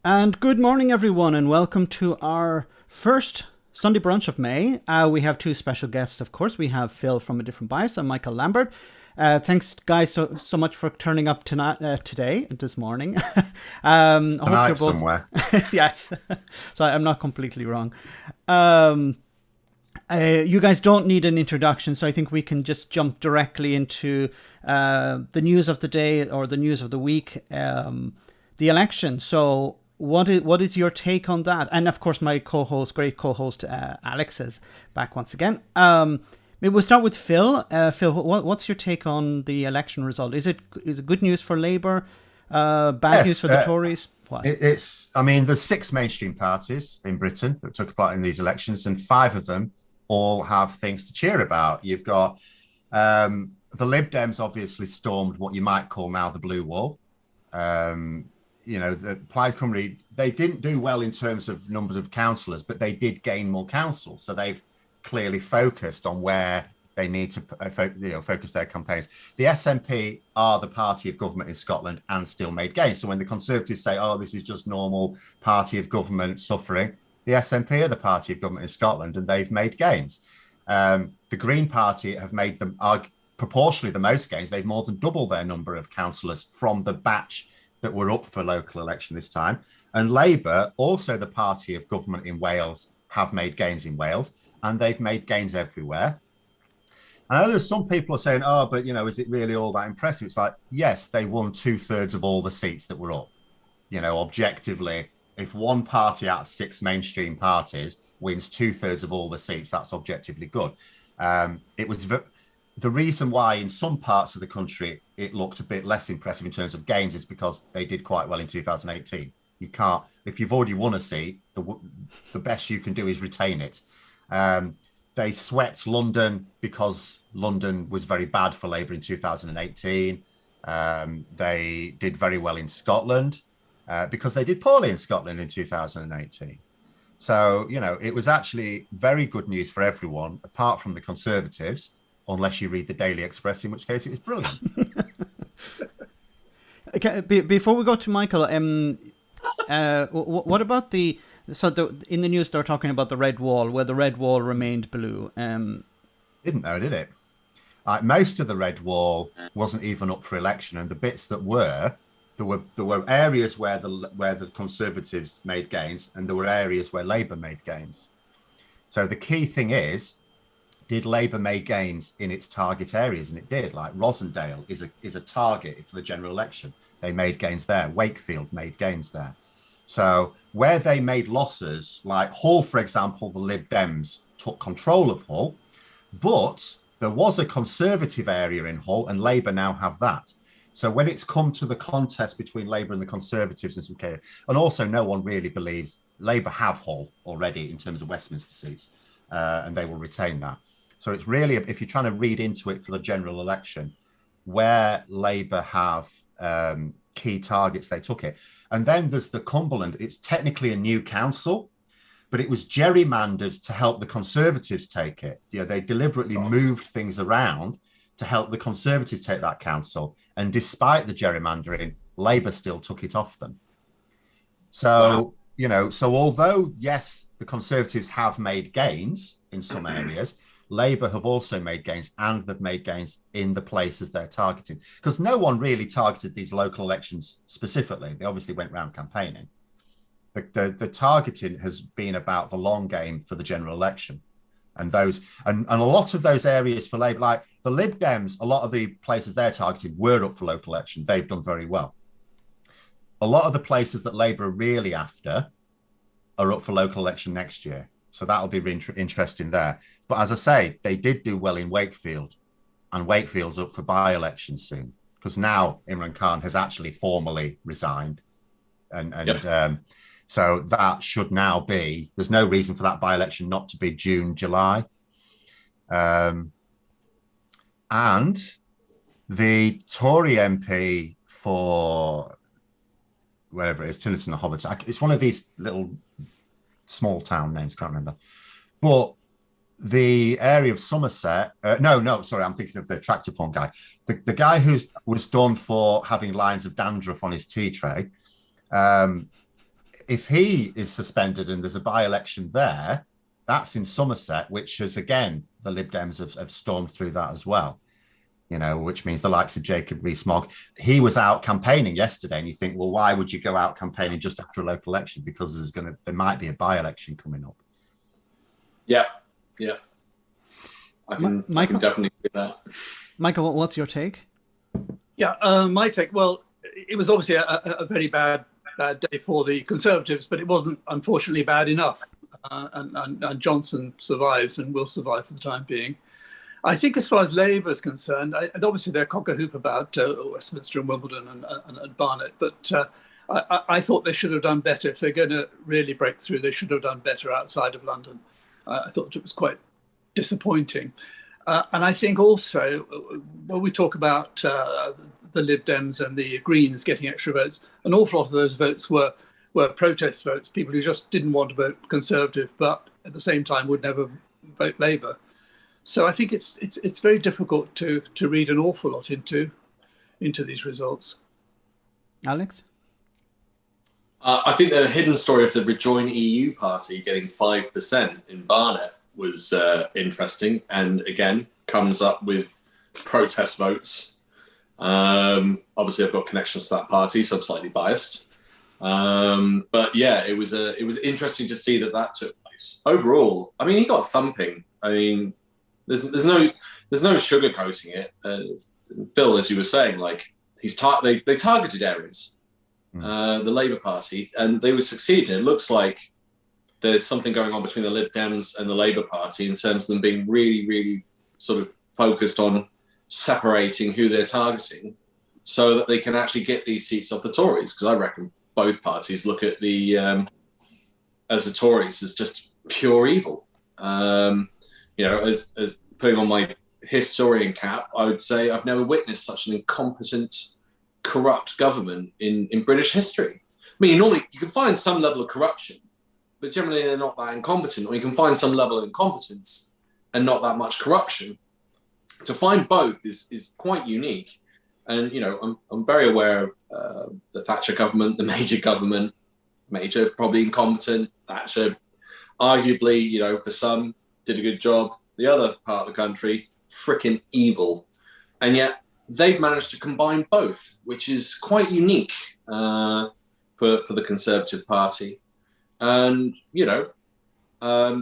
And good morning, everyone, and welcome to our first Sunday brunch of May. We have two special guests, of course. We have Phil from A Different Bias and Michael Lambert. Thanks, guys, so much for turning up this morning. I hope Tonight you're both somewhere. yes. So I'm not completely wrong. You guys don't need an introduction, so I think we can just jump directly into the news of the day or the news of the week, the election. So what is your take on that? And of course, my great co-host Alex is back once again. Maybe we'll start with Phil. Phil, what's your take on the election result? Is it good news for Labour? Bad news for the Tories? What? There's six mainstream parties in Britain that took part in these elections, and five of them all have things to cheer about. You've got the Lib Dems obviously stormed what you might call now the blue wall. The Plaid Cymru, they didn't do well in terms of numbers of councillors, but they did gain more councils. So they've clearly focused on where they need to focus their campaigns. The SNP are the party of government in Scotland and still made gains. So when the Conservatives say, oh, this is just normal party of government suffering, the SNP are the party of government in Scotland and they've made gains. The Green Party have made them proportionally the most gains. They've more than doubled their number of councillors from the batch that were up for local election this time. And Labour, also the party of government in Wales, have made gains in Wales, and they've made gains everywhere. I know there's some people are saying, oh, but, is it really all that impressive? It's like, yes, they won 2/3 of all the seats that were up. Objectively, if one party out of six mainstream parties wins 2/3 of all the seats, that's objectively good. It was the reason why in some parts of the country it looked a bit less impressive in terms of gains is because they did quite well in 2018. You can't, if you've already won a seat, the best you can do is retain it. They swept London because London was very bad for Labour in 2018. They did very well in Scotland because they did poorly in Scotland in 2018. So, it was actually very good news for everyone, apart from the Conservatives, unless you read the Daily Express, in which case it was brilliant. Okay, before we go to Michael, what about in the news they're talking about the red wall, where the red wall remained blue. Didn't know, did it? Most of the red wall wasn't even up for election, and the bits that were, there were areas where the Conservatives made gains, and there were areas where Labour made gains. So the key thing is, did Labour make gains in its target areas? And it did. Like Rosendale is a target for the general election. They made gains there. Wakefield made gains there. So where they made losses, like Hull, for example, the Lib Dems took control of Hull, but there was a Conservative area in Hull, and Labour now have that. So when it's come to the contest between Labour and the Conservatives in some cases, and also no one really believes Labour have Hull already in terms of Westminster seats, and they will retain that. So it's really, if you're trying to read into it for the general election, where Labour have key targets, they took it. And then there's the Cumberland. It's technically a new council, but it was gerrymandered to help the Conservatives take it. They deliberately moved things around to help the Conservatives take that council. And despite the gerrymandering, Labour still took it off them. So, so although, yes, the Conservatives have made gains in some areas, Labour have also made gains, and they've made gains in the places they're targeting. Because no one really targeted these local elections specifically. They obviously went around campaigning. The targeting has been about the long game for the general election. And a lot of those areas for Labour, like the Lib Dems, a lot of the places they're targeting were up for local election. They've done very well. A lot of the places that Labour are really after are up for local election next year. So that'll be interesting there. But as I say, they did do well in Wakefield, and Wakefield's up for by-election soon, because now Imran Khan has actually formally resigned. So that should now be, there's no reason for that by-election not to be June, July. And the Tory MP for wherever it is, Tillotson or Hobart, it's one of these little small town names, can't remember. But the area of Somerset, sorry, I'm thinking of the tractor pump guy. The guy who was done for having lines of dandruff on his tea tray, if he is suspended and there's a by-election there, that's in Somerset, which is, again, the Lib Dems have stormed through that as well. Which means the likes of Jacob Rees-Mogg, he was out campaigning yesterday, and you think, well, why would you go out campaigning just after a local election? Because there might be a by-election coming up. Yeah. I can definitely do that. Michael, what's your take? Yeah, my take. Well, it was obviously a very bad day for the Conservatives, but it wasn't, unfortunately, bad enough. And Johnson survives and will survive for the time being. I think as far as Labour is concerned, and obviously they're cock-a-hoop about Westminster and Wimbledon and Barnet, but I thought they should have done better. If they're going to really break through, they should have done better outside of London. I thought it was quite disappointing. And I think also, when we talk about the Lib Dems and the Greens getting extra votes, an awful lot of those votes were protest votes, people who just didn't want to vote Conservative, but at the same time would never vote Labour. So I think it's very difficult to read an awful lot into these results. Alex? I think the hidden story of the Rejoin EU party getting 5% in Barnet was interesting, and again comes up with protest votes. Obviously, I've got connections to that party, so I'm slightly biased. But yeah, it was interesting to see that took place. Overall, I mean, he got thumping. I mean, there's no sugarcoating it. Phil, as you were saying, like they targeted areas, the Labour Party, and they were succeeding. It looks like there's something going on between the Lib Dems and the Labour Party in terms of them being really, really sort of focused on separating who they're targeting, so that they can actually get these seats off the Tories. Because I reckon both parties look at as the Tories as just pure evil. As putting on my historian cap, I would say I've never witnessed such an incompetent, corrupt government in British history. I mean, normally you can find some level of corruption, but generally they're not that incompetent, or you can find some level of incompetence and not that much corruption. To find both is quite unique. And, I'm very aware of the Thatcher government, the Major probably incompetent, Thatcher arguably, for some, did a good job. The other part of the country, frickin' evil. And yet they've managed to combine both, which is quite unique for the Conservative Party. And,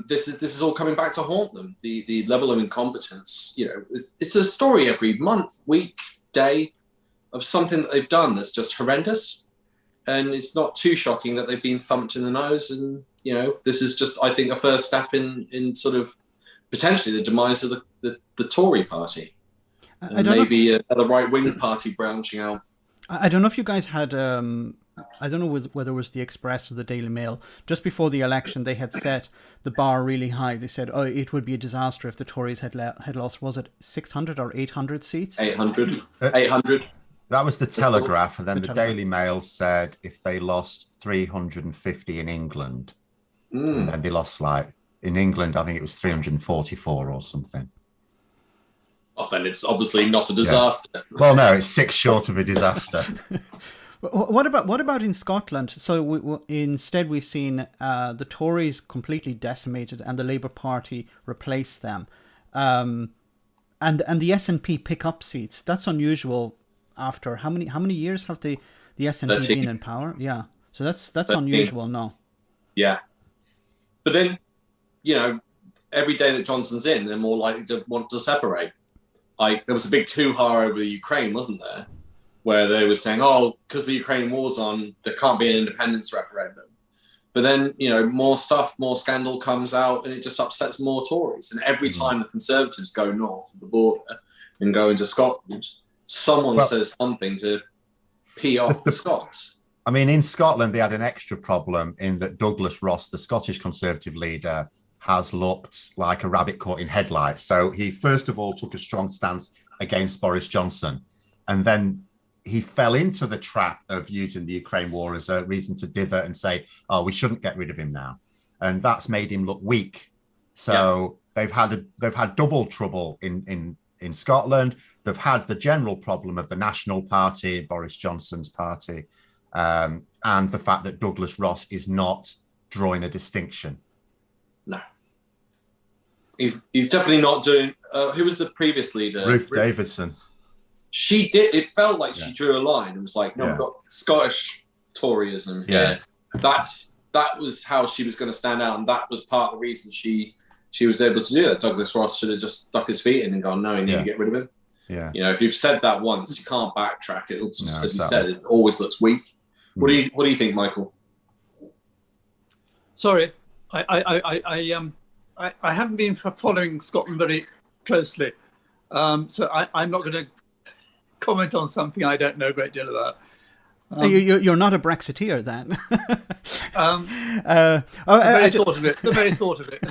this is all coming back to haunt them. The level of incompetence, it's a story every month, week, day of something that they've done that's just horrendous. And it's not too shocking that they've been thumped in the nose. And, this is just, I think, a first step in sort of potentially the demise of the Tory party. And maybe the right-wing party branching out. I don't know if you guys had, I don't know whether it was the Express or the Daily Mail, just before the election, they had set the bar really high. They said, it would be a disaster if the Tories had lost, was it 600 or 800 seats? 800. That was the Telegraph, and then the Daily Mail said if they lost 350 in England, and then they lost, in England, I think it was 344 or something. Well, then it's obviously not a disaster. Yeah. Well, no, it's 6 short of a disaster. What about in Scotland? So instead we've seen the Tories completely decimated and the Labour Party replace them, and the SNP pick up seats. That's unusual. After how many years have the SNP been in power? Yeah, so that's 13. Unusual. No. Yeah, but then every day that Johnson's in, they're more likely to want to separate. There was a big hoo-ha over the Ukraine, wasn't there? Where they were saying, because the Ukraine war's on, there can't be an independence referendum. But then, more scandal comes out, and it just upsets more Tories. And every time the Conservatives go north of the border and go into Scotland, someone says something to pee off the Scots. I mean, in Scotland, they had an extra problem in that Douglas Ross, the Scottish Conservative leader, has looked like a rabbit caught in headlights. So he first of all took a strong stance against Boris Johnson, and then he fell into the trap of using the Ukraine war as a reason to dither and say, we shouldn't get rid of him now. And that's made him look weak. So they've had double trouble in Scotland. They've had the general problem of the National Party, Boris Johnson's party. and the fact that Douglas Ross is not drawing a distinction. No. He's definitely not doing... who was the previous leader? Ruth Davidson. She did... It felt like she drew a line and was like, no, we've got Scottish Toryism here. That was how she was going to stand out, and that was part of the reason she was able to do that. Douglas Ross should have just stuck his feet in and gone, no, you need to get rid of him. Yeah. You know, if you've said that once, you can't backtrack. It'll just, as you said, it always looks weak. What do you think, Michael? Sorry, I haven't been following Scotland very closely, so I'm not going to comment on something I don't know a great deal about. You're not a Brexiteer then. The very thought of it.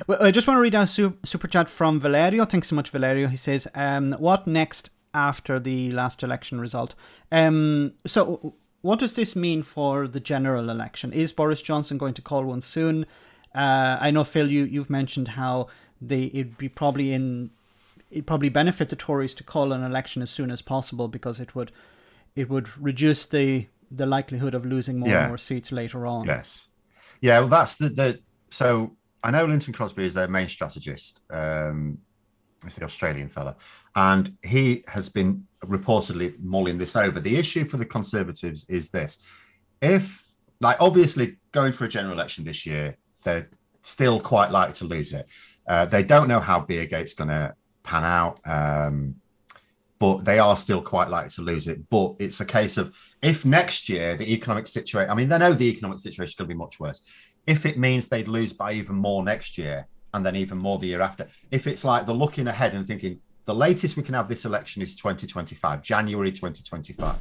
Well, I just want to read out super chat from Valerio. Thanks so much, Valerio. He says, what next after the last election result? So what does this mean for the general election? Is Boris Johnson going to call one soon? I know, Phil, you've mentioned how it'd probably benefit the Tories to call an election as soon as possible, because it would reduce the likelihood of losing more and more seats later on. Yes. Yeah, well, that's so I know Linton Crosby is their main strategist. It's the Australian fella. And he has been reportedly mulling this over. The issue for the Conservatives is this. If, obviously going for a general election this year, they're still quite likely to lose it. They don't know how Beergate's going to pan out. But they are still quite likely to lose it. But it's a case of, if next year the economic situation, they know the economic situation is going to be much worse. If it means they'd lose by even more next year, and then even more the year after, if it's like they're looking ahead and thinking, the latest we can have this election is 2025, January 2025.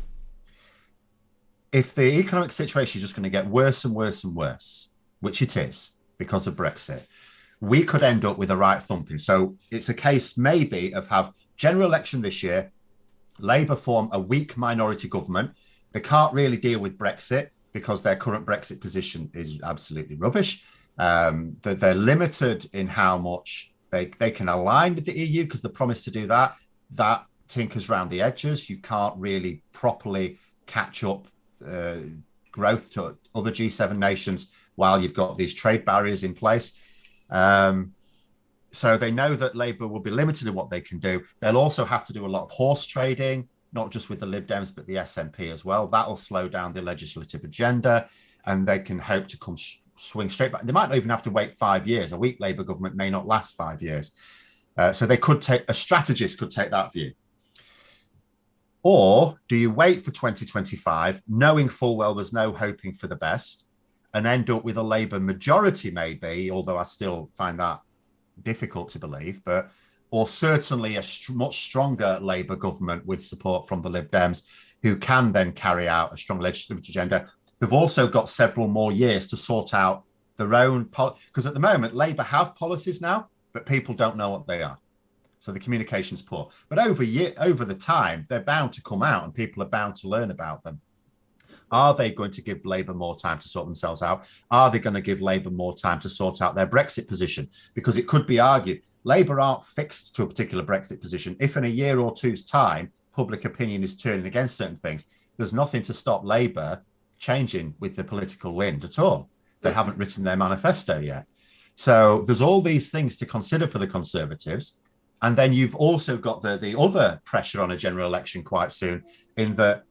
If the economic situation is just going to get worse and worse and worse, which it is because of Brexit, we could end up with a right thumping. So it's a case maybe of have general election this year, Labour form a weak minority government. They can't really deal with Brexit because their current Brexit position is absolutely rubbish. They're limited in how much they can align with the EU, because the promise to do that tinkers around the edges. You can't really properly catch up growth to other G7 nations while you've got these trade barriers in place. So they know that Labour will be limited in what they can do. They'll also have to do a lot of horse trading, not just with the Lib Dems, but the SNP as well. That'll slow down the legislative agenda, and they can hope to swing straight back. They might not even have to wait 5 years. A weak Labour government may not last 5 years. So they could a strategist could take that view. Or do you wait for 2025, knowing full well there's no hoping for the best, and end up with a Labour majority maybe, although I still find that difficult to believe, or certainly a much stronger Labour government with support from the Lib Dems, who can then carry out a strong legislative agenda. They've also got several more years to sort out their own because at the moment Labour have policies now, but people don't know what they are. So the communication's poor. But over the time, they're bound to come out and people are bound to learn about them. Are they going to give Labour more time to sort themselves out? Are they going to give Labour more time to sort out their Brexit position? Because it could be argued, Labour aren't fixed to a particular Brexit position. If in a year or two's time, public opinion is turning against certain things, there's nothing to stop Labour changing with the political wind at all. They haven't written their manifesto yet. So there's all these things to consider for the Conservatives. And then you've also got the other pressure on a general election quite soon, in that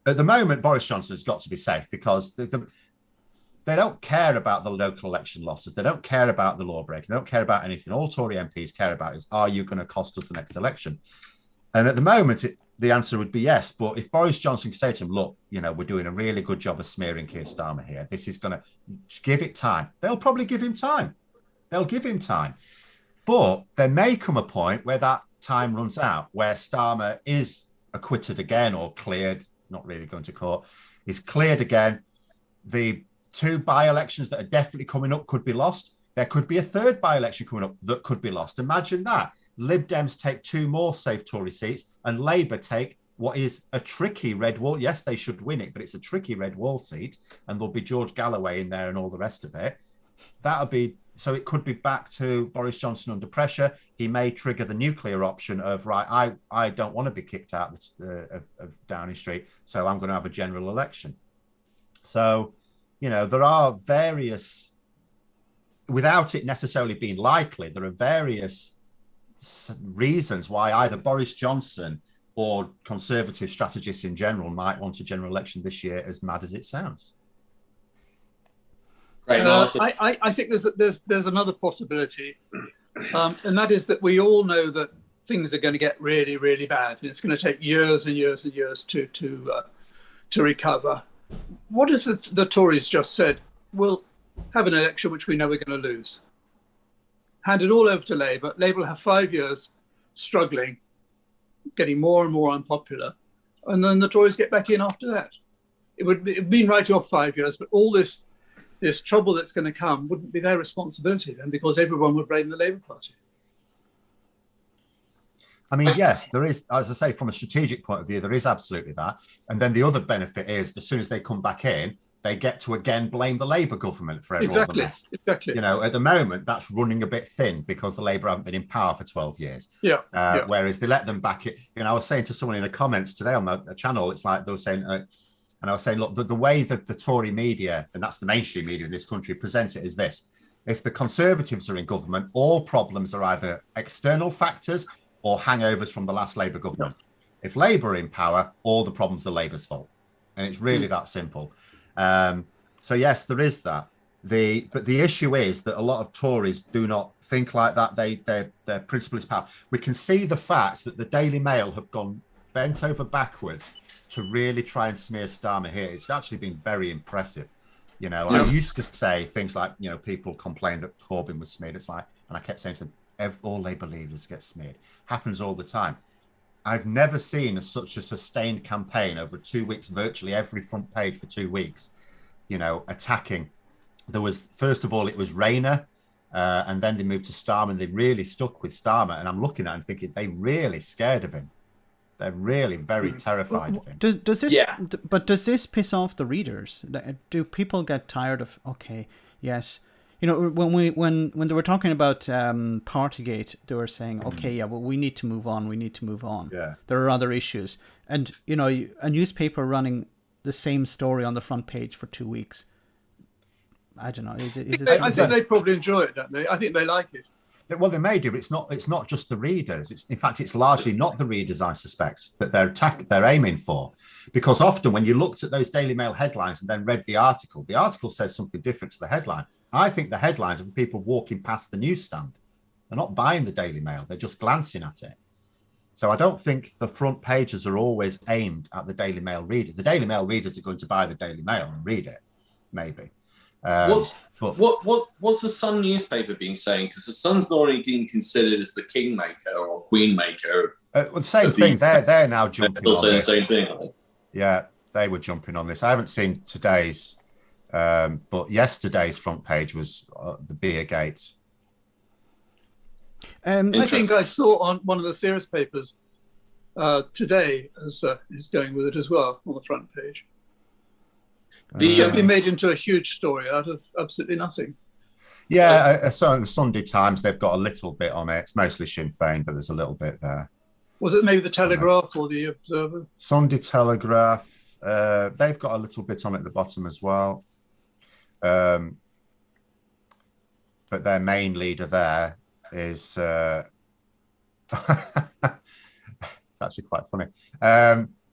at the moment, Boris Johnson's got to be safe, because they don't care about the local election losses. They don't care about the law breaking. They don't care about anything. All Tory MPs care about is, are you going to cost us the next election? And at the moment, the answer would be yes. But if Boris Johnson can say to him, look, we're doing a really good job of smearing Keir Starmer here. This is going to give it time. They'll probably give him time. But there may come a point where that time runs out, where Starmer is acquitted again or cleared, not really going to court, is cleared again. The 2 by-elections that are definitely coming up could be lost. There could be a 3rd by-election coming up that could be lost. Imagine that. Lib Dems take 2 more safe Tory seats, and Labour take what is a tricky red wall. Yes, they should win it, but it's a tricky red wall seat, and there'll be George Galloway in there and all the rest of it. that'll be, so it could be back to Boris Johnson under pressure. He may trigger the nuclear option of, right, I don't want to be kicked out of Downing Street, so I'm going to have a general election. So, there are various, without it necessarily being likely, there are various reasons why either Boris Johnson or Conservative strategists in general might want a general election this year, as mad as it sounds. Right. I think there's another possibility, and that is that we all know that things are going to get really, really bad, and it's going to take years and years and years to recover. What if the Tories just said, we'll have an election which we know we're going to lose, hand it all over to Labour. Labour will have 5 years struggling, getting more and more unpopular, and then the Tories get back in after that. It would mean writing off 5 years, but all this trouble that's going to come wouldn't be their responsibility then, because everyone would blame the Labour Party. I mean, yes, there is, as I say, from a strategic point of view, there is absolutely that. And then the other benefit is, as soon as they come back in, they get to again blame the Labour government for all the mess. Exactly. At the moment, that's running a bit thin because the Labour haven't been in power for 12 years. Whereas they let them back in. I was saying to someone in the comments today on my channel, it's like they were saying, and I was saying, look, the way that the Tory media, and that's the mainstream media in this country, present it is this: if the Conservatives are in government, all problems are either external factors or hangovers from the last Labour government. If Labour are in power, all the problems are Labour's fault. And it's really that simple. So yes, there is that. But the issue is that a lot of Tories do not think like that. Their principle is power. We can see the fact that the Daily Mail have gone bent over backwards to really try and smear Starmer here. It's actually been very impressive. I used to say things like, people complained that Corbyn was smeared. It's like, and I kept saying to them, all Labour leaders get smeared. Happens all the time. I've never seen such a sustained campaign over 2 weeks, virtually every front page for 2 weeks, attacking. There was, first of all, it was Rayner, and then they moved to Starmer, and they really stuck with Starmer. And I'm looking at him thinking, they really scared of him. They're really very terrified of him. Does this? Yeah. But does this piss off the readers? Do people get tired of? Okay, yes. When they were talking about Partygate, they were saying, okay, yeah, well, we need to move on. We need to move on. Yeah. There are other issues. And, a newspaper running the same story on the front page for 2 weeks. I don't know. Is it I think they probably enjoy it, don't they? I think they like it. Well, they may do, but it's not just the readers. It's largely not the readers, I suspect, that they're aiming for. Because often when you looked at those Daily Mail headlines and then read the article says something different to the headline. I think the headlines are people walking past the newsstand. They're not buying the Daily Mail. They're just glancing at it. So I don't think the front pages are always aimed at the Daily Mail reader. The Daily Mail readers are going to buy the Daily Mail and read it, maybe. What's the Sun newspaper been saying? Because the Sun's not only being considered as the kingmaker or queenmaker. The same thing. They're now jumping on saying this. The same thing. Yeah, they were jumping on this. I haven't seen today's, but yesterday's front page was the Beergate. I think I saw on one of the serious papers today is going with it as well on the front page. It's just been made into a huge story out of absolutely nothing. Yeah, so the Sunday Times, they've got a little bit on it. It's mostly Sinn Féin, but there's a little bit there. Was it maybe the Telegraph or the Observer? Sunday Telegraph, they've got a little bit on it at the bottom as well. But their main leader there is... it's actually quite funny.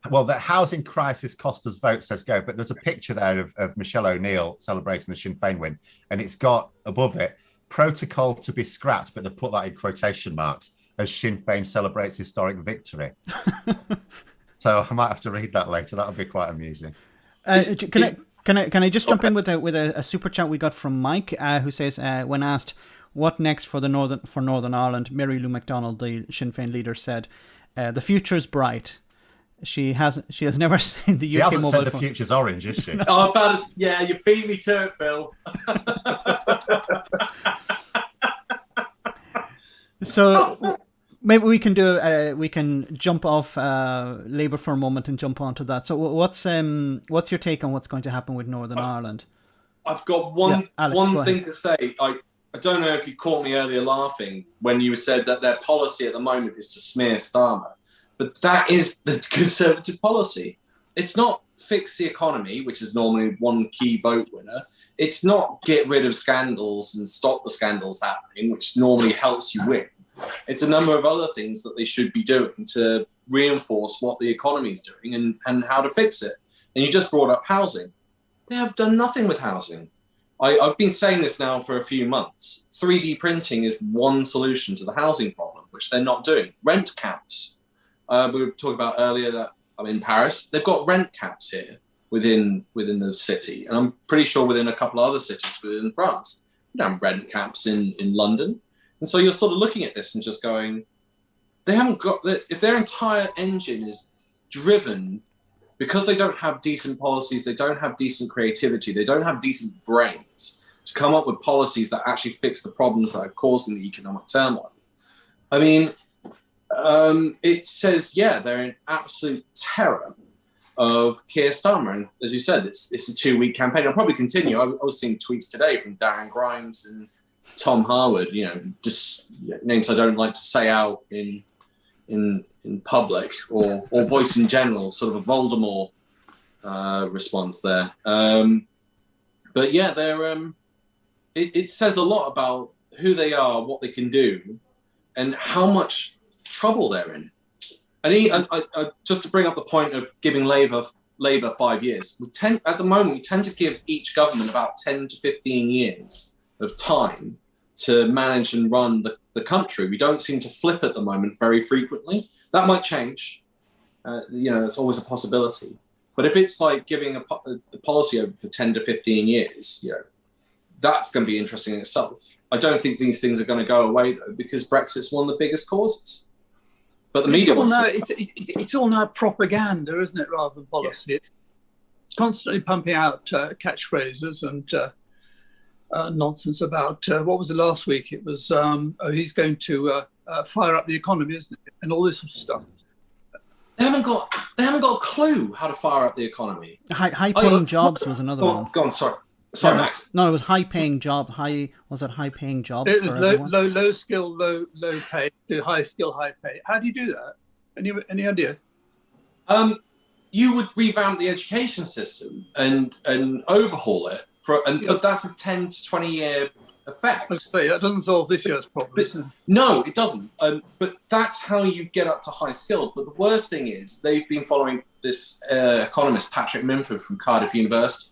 Well, the housing crisis cost us votes, says Go, but there's a picture there of Michelle O'Neill celebrating the Sinn Féin win, and it's got above it, protocol to be scrapped, but they put that in quotation marks, as Sinn Féin celebrates historic victory. So I might have to read that later. That'll be quite amusing. Can I just jump in with a super chat we got from Mike, who says, when asked what next for Northern Ireland, Mary Lou MacDonald, the Sinn Féin leader, said, the future's bright. She has never seen the UK she hasn't mobile said the phone. future's orange, is she? Oh, yeah, you beat me to it, Phil. So maybe we can jump off Labour for a moment and jump onto that. So what's your take on what's going to happen with Northern Ireland? I've got one Alex, one thing to say. I don't know if you caught me earlier laughing when you said that their policy at the moment is to smear Starmer, but that is the Conservative policy. It's not fix the economy, which is normally one key vote winner. It's not get rid of scandals and stop the scandals happening, which normally helps you win. It's a number of other things that they should be doing to reinforce what the economy is doing and how to fix it. And you just brought up housing. They have done nothing with housing. I've been saying this now for a few months. 3D printing is one solution to the housing problem, which they're not doing. Rent caps. We were talking about earlier that I'm in Paris. They've got rent caps here within the city. And I'm pretty sure within a couple of other cities within France. You don't have rent caps in London. And so you're sort of looking at this and just going, they haven't got, if their entire engine is driven because they don't have decent policies, they don't have decent creativity, they don't have decent brains to come up with policies that actually fix the problems that are causing the economic turmoil. I mean, it says, they're in absolute terror of Keir Starmer. And as you said, it's a 2-week campaign. I'll probably continue. I was seeing tweets today from Darren Grimes and Tom Harwood, just names I don't like to say out in public or voice in general, sort of a Voldemort response there. But yeah, they're it says a lot about who they are, what they can do, and how much trouble they're in. And just to bring up the point of giving Labour 5 years, at the moment we tend to give each government about 10 to 15 years of time to manage and run the country. We don't seem to flip at the moment very frequently. That might change. It's always a possibility. But if it's like giving the policy over for 10 to 15 years, that's going to be interesting in itself. I don't think these things are going to go away, though, because Brexit's one of the biggest causes. But the media... It's all now propaganda, isn't it, rather than policy? It's constantly pumping out catchphrases and nonsense about, what was it last week? It was, he's going to fire up the economy, isn't it? And all this sort of stuff. They haven't got a clue how to fire up the economy. High-paying jobs was another one. Go on, sorry. Sorry, Max. No, it was high-paying job. High-paying job? It was low skill, low pay to high skill, high pay. How do you do that? Any idea? You would revamp the education system and overhaul it but that's a 10 to 20 year effect. That doesn't solve this year's problems. No, it doesn't. But that's how you get up to high skill. But the worst thing is they've been following this economist, Patrick Minford from Cardiff University.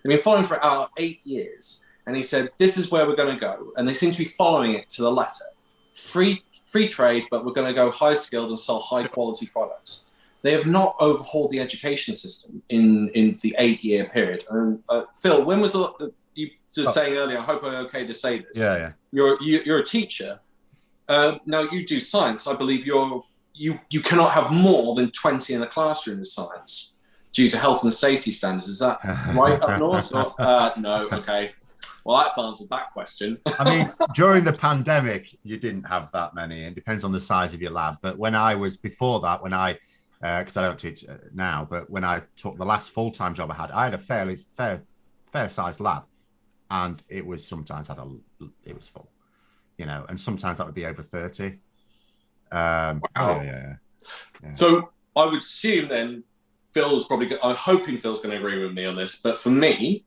They've been following for about 8 years. And he said, this is where we're going to go. And they seem to be following it to the letter. Free trade, but we're going to go high skilled and sell high quality products. They have not overhauled the education system in the 8-year period. Phil, when was you just saying earlier, I hope I'm okay to say this. Yeah. You're a teacher. Now you do science. I believe you cannot have more than 20 in a classroom in science due to health and safety standards. Is that right up north? No, okay. Well, that's answered that question. I mean, during the pandemic, you didn't have that many. It depends on the size of your lab. But when I was before that, because I don't teach now, but when I took the last full-time job I had a fairly fair-sized lab, and it was sometimes it was full, and sometimes that would be over 30. Wow. Yeah. So I would assume then I'm hoping Phil's going to agree with me on this, but for me,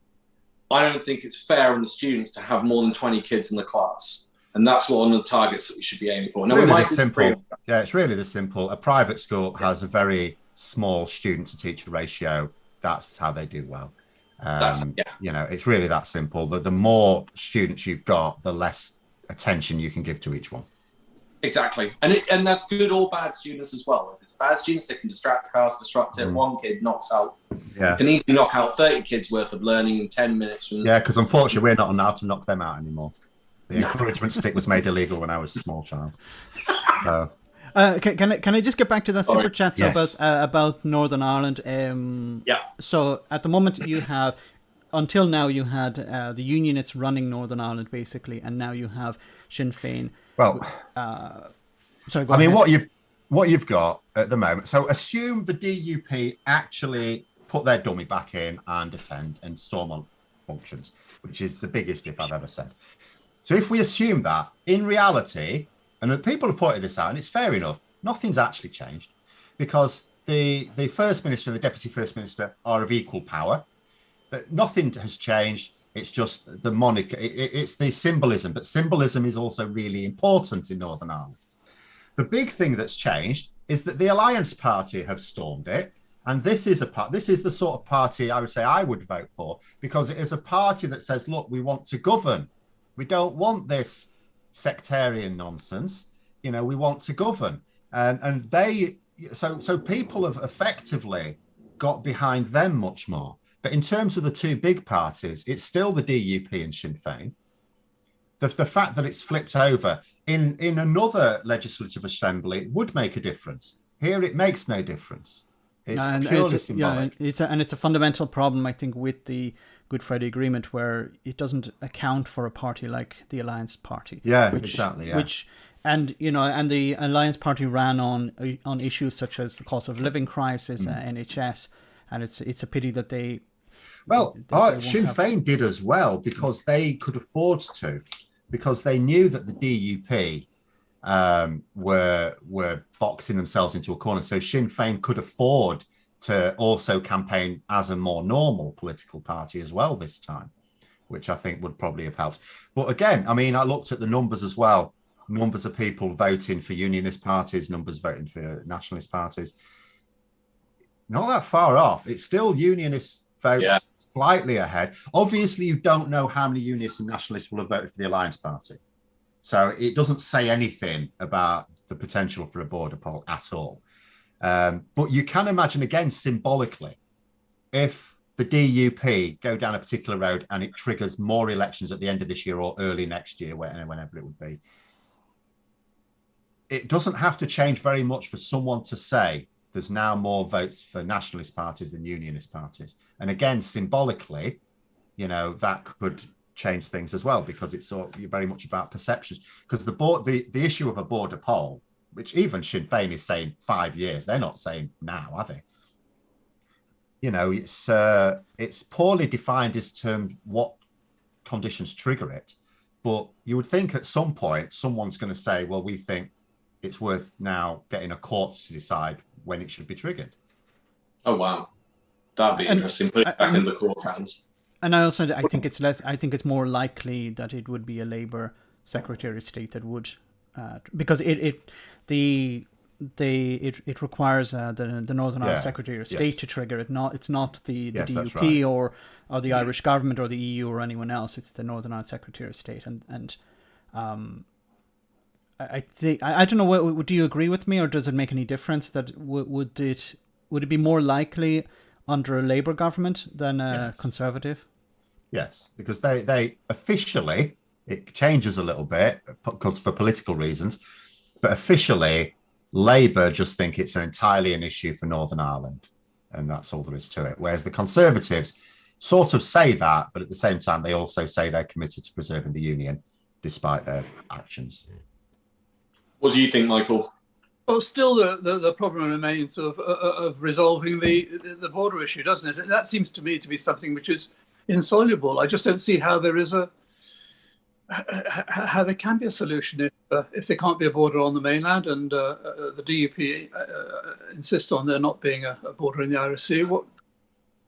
I don't think it's fair on the students to have more than 20 kids in the class. And that's one of the targets that we should be aiming for. Now, it's really this simple. A private school has a very small student to teacher ratio. That's how they do well. It's really that simple. The more students you've got, the less attention you can give to each one. Exactly. And that's good or bad students as well. If it's bad students, they can distract class, disrupt it. One kid knocks out. Can easily knock out 30 kids worth of learning in 10 minutes. Because unfortunately, we're not allowed to knock them out anymore. The encouragement stick was made illegal when I was a small child. Can I just get back to that super chat about Northern Ireland? So at the moment until now you had the Unionists running Northern Ireland basically, and now you have Sinn Féin. Well, sorry. Go ahead. what you've got at the moment. So assume the DUP actually put their dummy back in and attend and storm on functions, which is the biggest if I've ever said. So if we assume that in reality, and people have pointed this out, and it's fair enough, nothing's actually changed, because the First Minister and the Deputy First Minister are of equal power. That nothing has changed. It's just the monarchy. It's the symbolism, but symbolism is also really important in Northern Ireland. The big thing that's changed is that the Alliance Party have stormed it, and this is the sort of party I would say I would vote for, because it is a party that says, look, we want to govern. We don't want this sectarian nonsense. You know, we want to govern, and they. So people have effectively got behind them much more. But in terms of the two big parties, it's still the DUP and Sinn Féin. The fact that it's flipped over in another legislative assembly would make a difference. Here, it makes no difference. It's purely symbolic. Yeah, it's a fundamental problem, I think, with the Good Friday Agreement, where it doesn't account for a party like the Alliance Party. Yeah, exactly. Yeah. And the Alliance Party ran on issues such as the cost of living crisis, NHS, and it's a pity that they. Well, Sinn Féin did as well, because they could afford to, because they knew that the DUP were boxing themselves into a corner. So Sinn Féin could afford to also campaign as a more normal political party as well this time, which I think would probably have helped. But again, I mean, I looked at the numbers as well. Numbers of people voting for unionist parties, numbers voting for nationalist parties. Not that far off. It's still unionist votes slightly ahead. Obviously, you don't know how many unionists and nationalists will have voted for the Alliance Party. So it doesn't say anything about the potential for a border poll at all. But you can imagine, again, symbolically, if the DUP go down a particular road and it triggers more elections at the end of this year or early next year, whenever it would be, it doesn't have to change very much for someone to say there's now more votes for nationalist parties than unionist parties. And again, symbolically, you know, that could change things as well, because it's very much about perceptions. Because the issue of a border poll, which even Sinn Féin is saying 5 years, they're not saying now, are they? You know, it's poorly defined as to what conditions trigger it. But you would think at some point someone's going to say, well, we think it's worth now getting a court to decide when it should be triggered. Oh wow, that'd be interesting. Put it back in the court's hands. And I think it's more likely that it would be a Labour Secretary of State that would, because it requires the Northern Ireland Secretary of State to trigger it. It's not the DUP or the Irish government or the EU or anyone else. It's the Northern Ireland Secretary of State, and I think I don't know. Do you agree with me, or does it make any difference? That would it be more likely under a Labour government than a Conservative? Yes, because they officially, it changes a little bit because for political reasons, but officially Labour just think it's entirely an issue for Northern Ireland, and that's all there is to it. Whereas the Conservatives sort of say that, but at the same time they also say they're committed to preserving the Union despite their actions. What do you think, Michael? Well, still the problem remains of resolving the border issue, doesn't it? And that seems to me to be something which is insoluble. I just don't see how there can be a solution if there can't be a border on the mainland, and the DUP insist on there not being a border in the Irish Sea.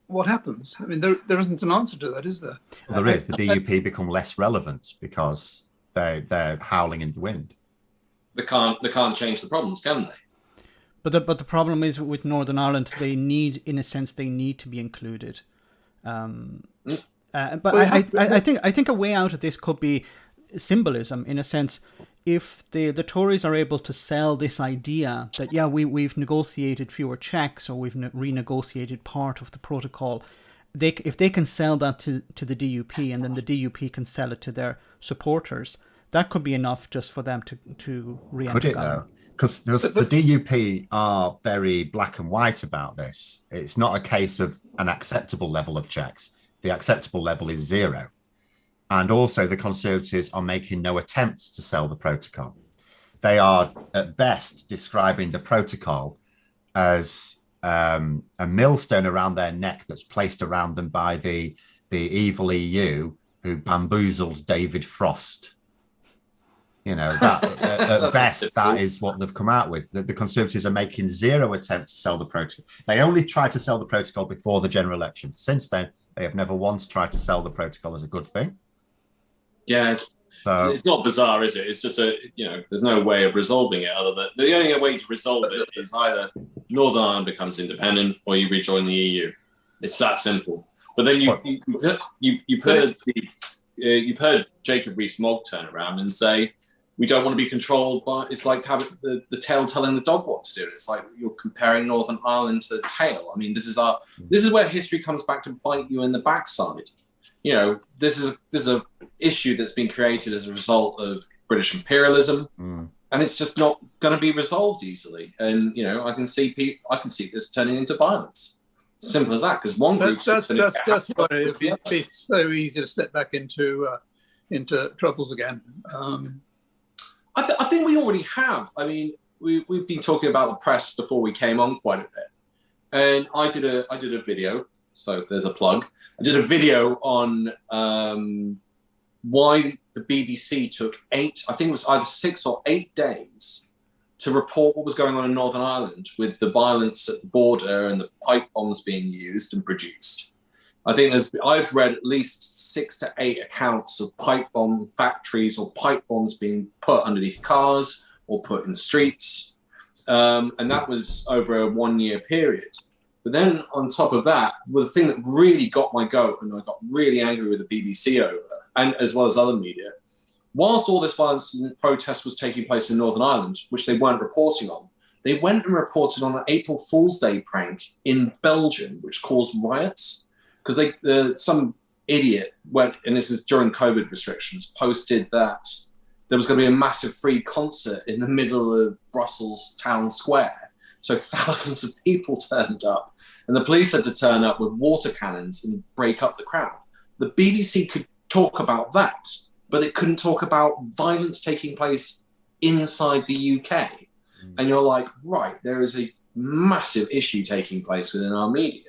What happens? I mean, there isn't an answer to that, is there? Well, there is. The DUP become less relevant because they're howling in the wind. They can't change the problems, can they? But the problem is with Northern Ireland, they need to be included. But I think a way out of this could be symbolism, in a sense. If the Tories are able to sell this idea that we've negotiated fewer checks, or we've renegotiated part of the protocol, if they can sell that to the DUP, and then the DUP can sell it to their supporters, that could be enough just for them to re-enter. Could it though? Because the DUP are very black and white about this. It's not a case of an acceptable level of checks. The acceptable level is 0. And also the Conservatives are making no attempts to sell the protocol. They are at best describing the protocol as a millstone around their neck that's placed around them by the the evil EU who bamboozled David Frost. You know, that at best, that is what they've come out with. The Conservatives are making zero attempt to sell the protocol. They only tried to sell the protocol before the general election. Since then, they have never once tried to sell the protocol as a good thing. Yeah, it's not bizarre, is it? It's just there's no way of resolving it other than the only way to resolve it is either Northern Ireland becomes independent or you rejoin the EU. It's that simple. But then you've heard Jacob Rees-Mogg turn around and say, we don't want to be controlled by, it's like having the tail telling the dog what to do. It's like you're comparing Northern Ireland to the tail. I mean, this is where history comes back to bite you in the backside. You know, this is a issue that's been created as a result of British imperialism, and it's just not going to be resolved easily. And you know, I can see this turning into violence. Simple as that. Because one group that's why it'd be so easy to step back into troubles again. I think we already have. I mean, we've been talking about the press before we came on quite a bit, and I did a video. So there's a plug. I did a video on why the BBC took I think it was either 6 or 8 days to report what was going on in Northern Ireland with the violence at the border and the pipe bombs being used and produced. I think I've read at least 6 to 8 accounts of pipe bomb factories or pipe bombs being put underneath cars or put in streets. And that was over a 1-year period. But then on top of that, the thing that really got my goat and I got really angry with the BBC over, and as well as other media, whilst all this violence and protest was taking place in Northern Ireland, which they weren't reporting on, they went and reported on an April Fool's Day prank in Belgium, which caused riots. Because some idiot went, and this is during COVID restrictions, posted that there was going to be a massive free concert in the middle of Brussels town square. So thousands of people turned up, and the police had to turn up with water cannons and break up the crowd. The BBC could talk about that, but it couldn't talk about violence taking place inside the UK. And you're like, right, there is a massive issue taking place within our media.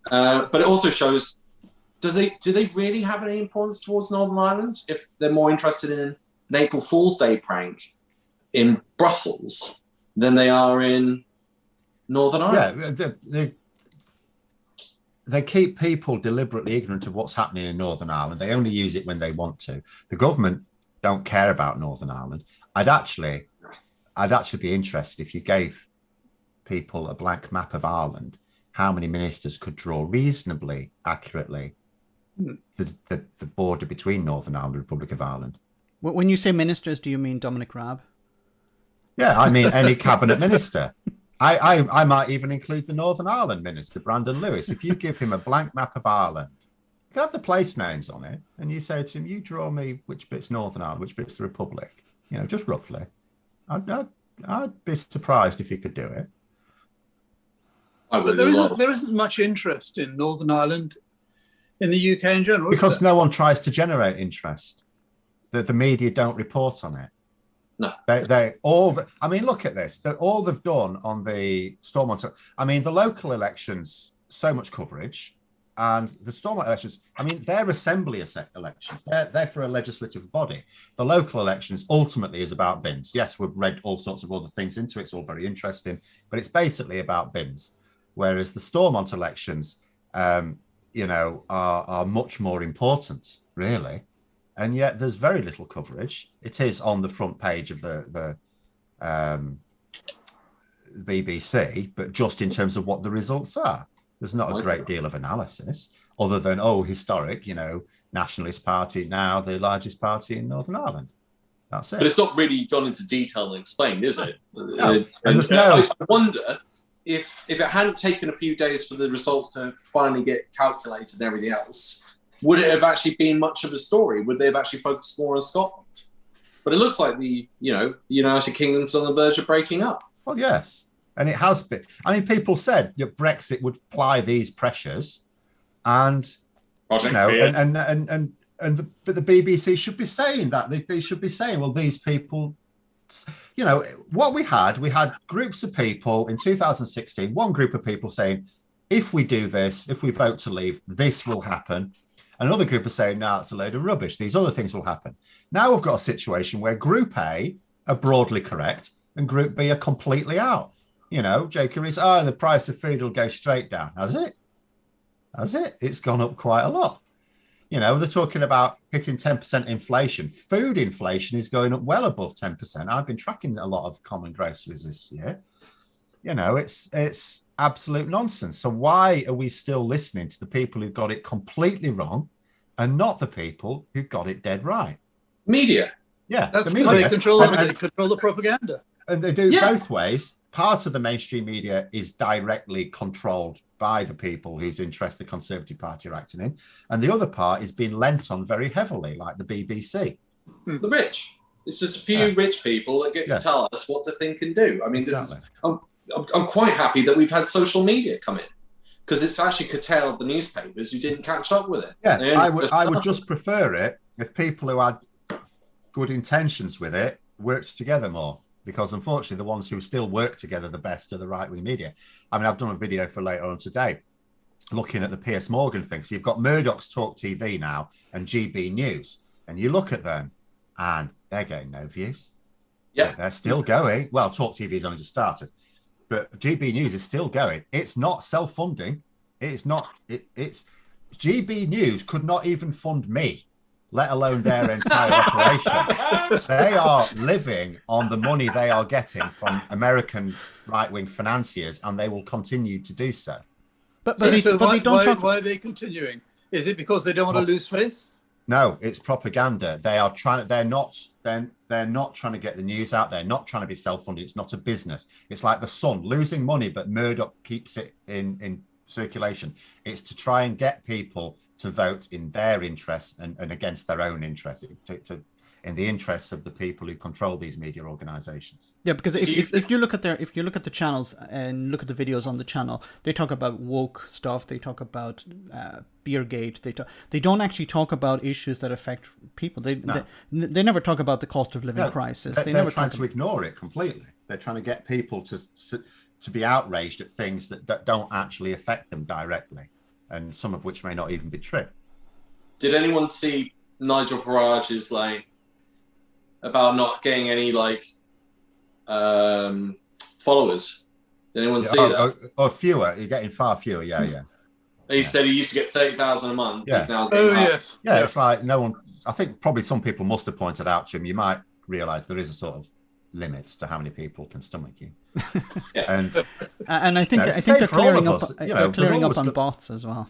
But it also shows, do they really have any importance towards Northern Ireland if they're more interested in an April Fool's Day prank in Brussels than they are in Northern Ireland? Yeah, they keep people deliberately ignorant of what's happening in Northern Ireland. They only use it when they want to. The government don't care about Northern Ireland. I'd actually be interested if you gave people a blank map of Ireland, how many ministers could draw reasonably accurately the border between Northern Ireland and the Republic of Ireland. When you say ministers, do you mean Dominic Raab? Yeah, I mean any cabinet minister. I might even include the Northern Ireland minister, Brandon Lewis. If you give him a blank map of Ireland, you can have the place names on it, and you say to him, you draw me which bit's Northern Ireland, which bit's the Republic, you know, just roughly. I'd be surprised if he could do it. But there isn't much interest in Northern Ireland in the UK in general. Because no one tries to generate interest. The media don't report on it. No. I mean, look at this. All they've done on the Stormont, I mean, the local elections, so much coverage. And the Stormont elections, I mean, they're assembly elections. They're for a legislative body. The local elections ultimately is about bins. Yes, we've read all sorts of other things into it. It's all very interesting. But it's basically about bins. Whereas the Stormont elections, are much more important, really. And yet there's very little coverage. It is on the front page of the BBC, but just in terms of what the results are. There's not a great deal of analysis other than, historic, Nationalist Party, now the largest party in Northern Ireland. That's it. But it's not really gone into detail and explained, is it? No. I wonder if it hadn't taken a few days for the results to finally get calculated and everything else, would it have actually been much of a story? Would they have actually focused more on Scotland? But it looks like the United Kingdom's on the verge of breaking up. Well, yes. And it has been. I mean, people said Brexit would apply these pressures, and but the BBC should be saying that they should be saying, well, these people, what we had groups of people in 2016. One group of people saying, if we do this, if we vote to leave, this will happen, Another group are saying, no, it's a load of rubbish. These other things will happen. Now we've got a situation where Group A are broadly correct and Group B are completely out. You know, Jacob is, the price of food will go straight down. Has it? Has it? It's gone up quite a lot. You know, they're talking about hitting 10% inflation. Food inflation is going up well above 10%. I've been tracking a lot of common groceries this year. You know, it's absolute nonsense. So why are we still listening to the people who got it completely wrong and not the people who got it dead right? Media. Yeah. That's the because media. they control everything. They control the propaganda. And they do both ways. Part of the mainstream media is directly controlled by the people whose interest the Conservative Party are acting in. And the other part is being lent on very heavily, like the BBC. The rich. It's just a few rich people that get to tell us what to think and do. I mean, I'm quite happy that we've had social media come in, because it's actually curtailed the newspapers who didn't catch up with it. Yeah, I would just prefer it if people who had good intentions with it worked together more, because unfortunately the ones who still work together the best are the right-wing media. I mean, I've done a video for later on today looking at the Piers Morgan thing. So you've got Murdoch's Talk TV now and GB News, and you look at them and they're getting no views. Yeah, they're still going. Well, Talk TV's only just started, but GB News is still going. It's not self-funding. It's not. It's GB News could not even fund me, let alone their entire operation. They are living on the money they are getting from American right-wing financiers, and they will continue to do so. But they don't talk. Why are they continuing? Is it because they don't want to lose face? No, it's propaganda. They are trying. They're not trying to get the news out. They're not trying to be self-funded. It's not a business. It's like the Sun losing money, but Murdoch keeps it in circulation. It's to try and get people to vote in their interests and against their own interests, in the interests of the people who control these media organizations. Yeah, because if you look at the channels and look at the videos on the channel, they talk about woke stuff. They talk about Beergate. They don't actually talk about issues that affect people. They never talk about the cost of living crisis. They're trying to ignore it completely. They're trying to get people to be outraged at things that don't actually affect them directly, and some of which may not even be true. Did anyone see Nigel Farage's about not getting any followers? Did anyone see that? Or fewer. You're getting far fewer. Yeah. He said he used to get 30,000 a month. Yeah. He's now yes. Yeah, it's like no one. I think probably some people must have pointed out to him. You might realise there is a sort of limits to how many people can stomach you. And I think they're clearing up. They're clearing up on bots as well.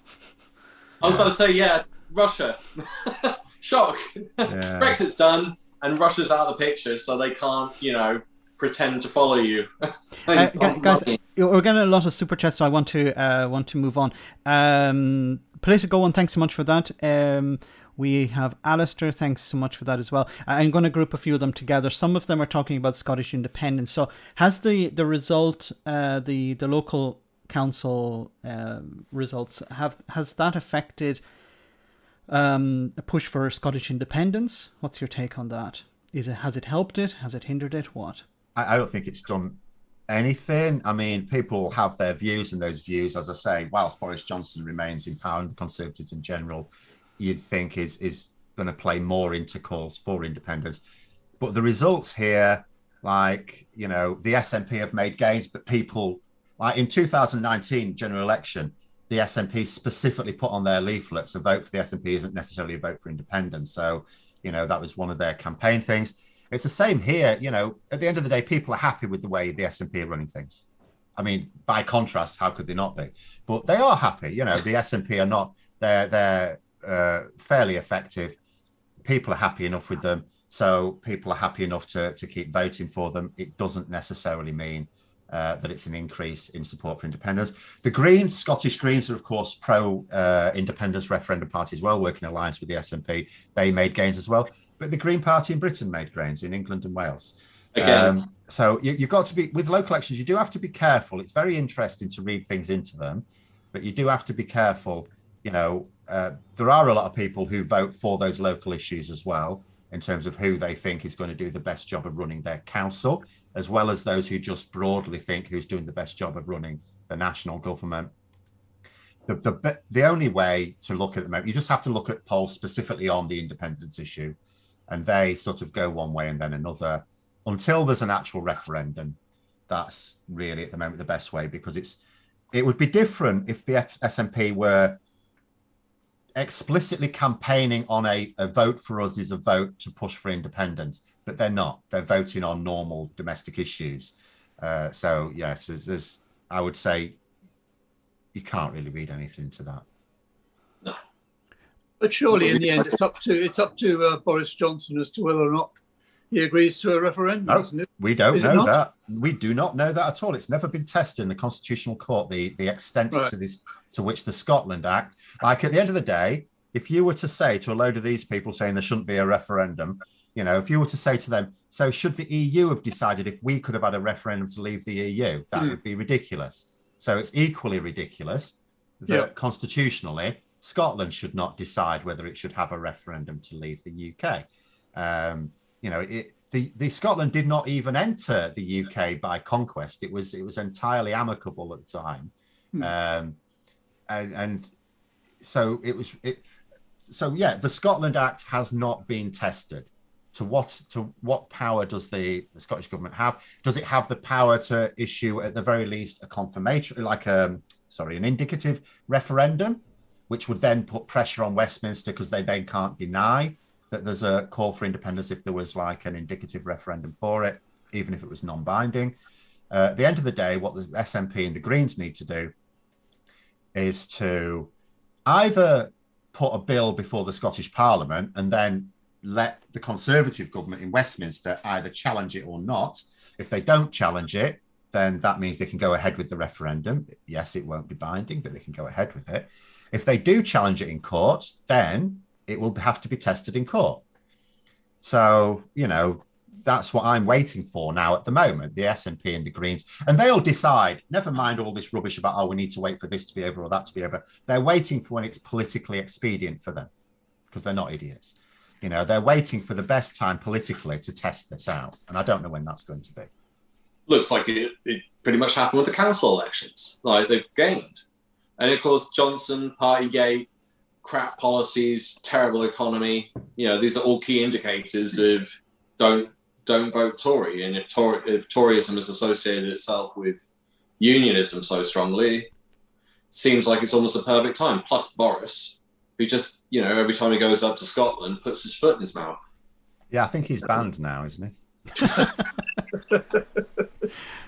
I was about to say, Russia. Shock. Yeah. Brexit's done, and Russia's out of the picture, so they can't, pretend to follow you. Guys, we're getting a lot of super chats, so I want to move on. Political one, thanks so much for that. We have Alistair, thanks so much for that as well. I'm going to group a few of them together. Some of them are talking about Scottish independence. So has the result, the local council results, has that affected a push for Scottish independence? What's your take on that? Has it helped it? Has it hindered it? What? I don't think it's done anything. I mean, people have their views, and those views, as I say, whilst Boris Johnson remains in power and the Conservatives in general, you'd think is going to play more into calls for independence. But the results here, the SNP have made gains, but people, in 2019 general election, the SNP specifically put on their leaflets, a vote for the SNP isn't necessarily a vote for independence. So, that was one of their campaign things. It's the same here. At the end of the day, people are happy with the way the SNP are running things. I mean, by contrast, how could they not be? But they are happy. The SNP are not, they're fairly effective. People are happy enough with them. So people are happy enough to keep voting for them. It doesn't necessarily mean that it's an increase in support for independence. The Greens, Scottish Greens, are of course pro-independence referendum party as well, working in alliance with the SNP. They made gains as well. But the Green Party in Britain made gains in England and Wales. Again. So you've got to be, with local elections, you do have to be careful. It's very interesting to read things into them, but you do have to be careful. There are a lot of people who vote for those local issues as well, in terms of who they think is going to do the best job of running their council, as well as those who just broadly think who's doing the best job of running the national government. the only way to look at it, you just have to look at polls specifically on the independence issue, and they sort of go one way and then another until there's an actual referendum. That's really at the moment the best way, because it would be different if the SNP were explicitly campaigning on a vote for us is a vote to push for independence, but they're not. They're voting on normal domestic issues. So yes, there's I would say you can't really read anything into that. No. But surely in the end, it's up to Boris Johnson as to whether or not he agrees to a referendum, No, isn't it? we don't know that. We do not know that at all. It's never been tested in the Constitutional Court, the extent to which the Scotland Act. Like at the end of the day, if you were to say to a load of these people saying there shouldn't be a referendum, if you were to say to them, so should the EU have decided if we could have had a referendum to leave the EU, that would be ridiculous. So it's equally ridiculous that constitutionally, Scotland should not decide whether it should have a referendum to leave the UK. The Scotland did not even enter the UK by conquest. It was entirely amicable at the time, and so the Scotland Act has not been tested. To what power does the Scottish government have? Does it have the power to issue at the very least a confirmation, an indicative referendum, which would then put pressure on Westminster because they then can't deny that there's a call for independence if there was like an indicative referendum for it, even if it was non-binding. At the end of the day, what the SNP and the Greens need to do is to either put a bill before the Scottish Parliament and then let the Conservative government in Westminster either challenge it or not. If they don't challenge it, then that means they can go ahead with the referendum. Yes, it won't be binding, but they can go ahead with it. If they do challenge it in court, then it will have to be tested in court. So, that's what I'm waiting for now at the moment, the SNP and the Greens. And they'll decide, never mind all this rubbish about, we need to wait for this to be over or that to be over. They're waiting for when it's politically expedient for them, because they're not idiots. They're waiting for the best time politically to test this out. And I don't know when that's going to be. Looks like it pretty much happened with the council elections. Like, they've gained. And of course, Johnson, Partygate, crap policies, terrible economy. These are all key indicators of don't vote Tory. And if Toryism has associated itself with unionism so strongly, it seems like it's almost a perfect time. Plus Boris, who just, every time he goes up to Scotland, puts his foot in his mouth. Yeah, I think he's banned now, isn't he?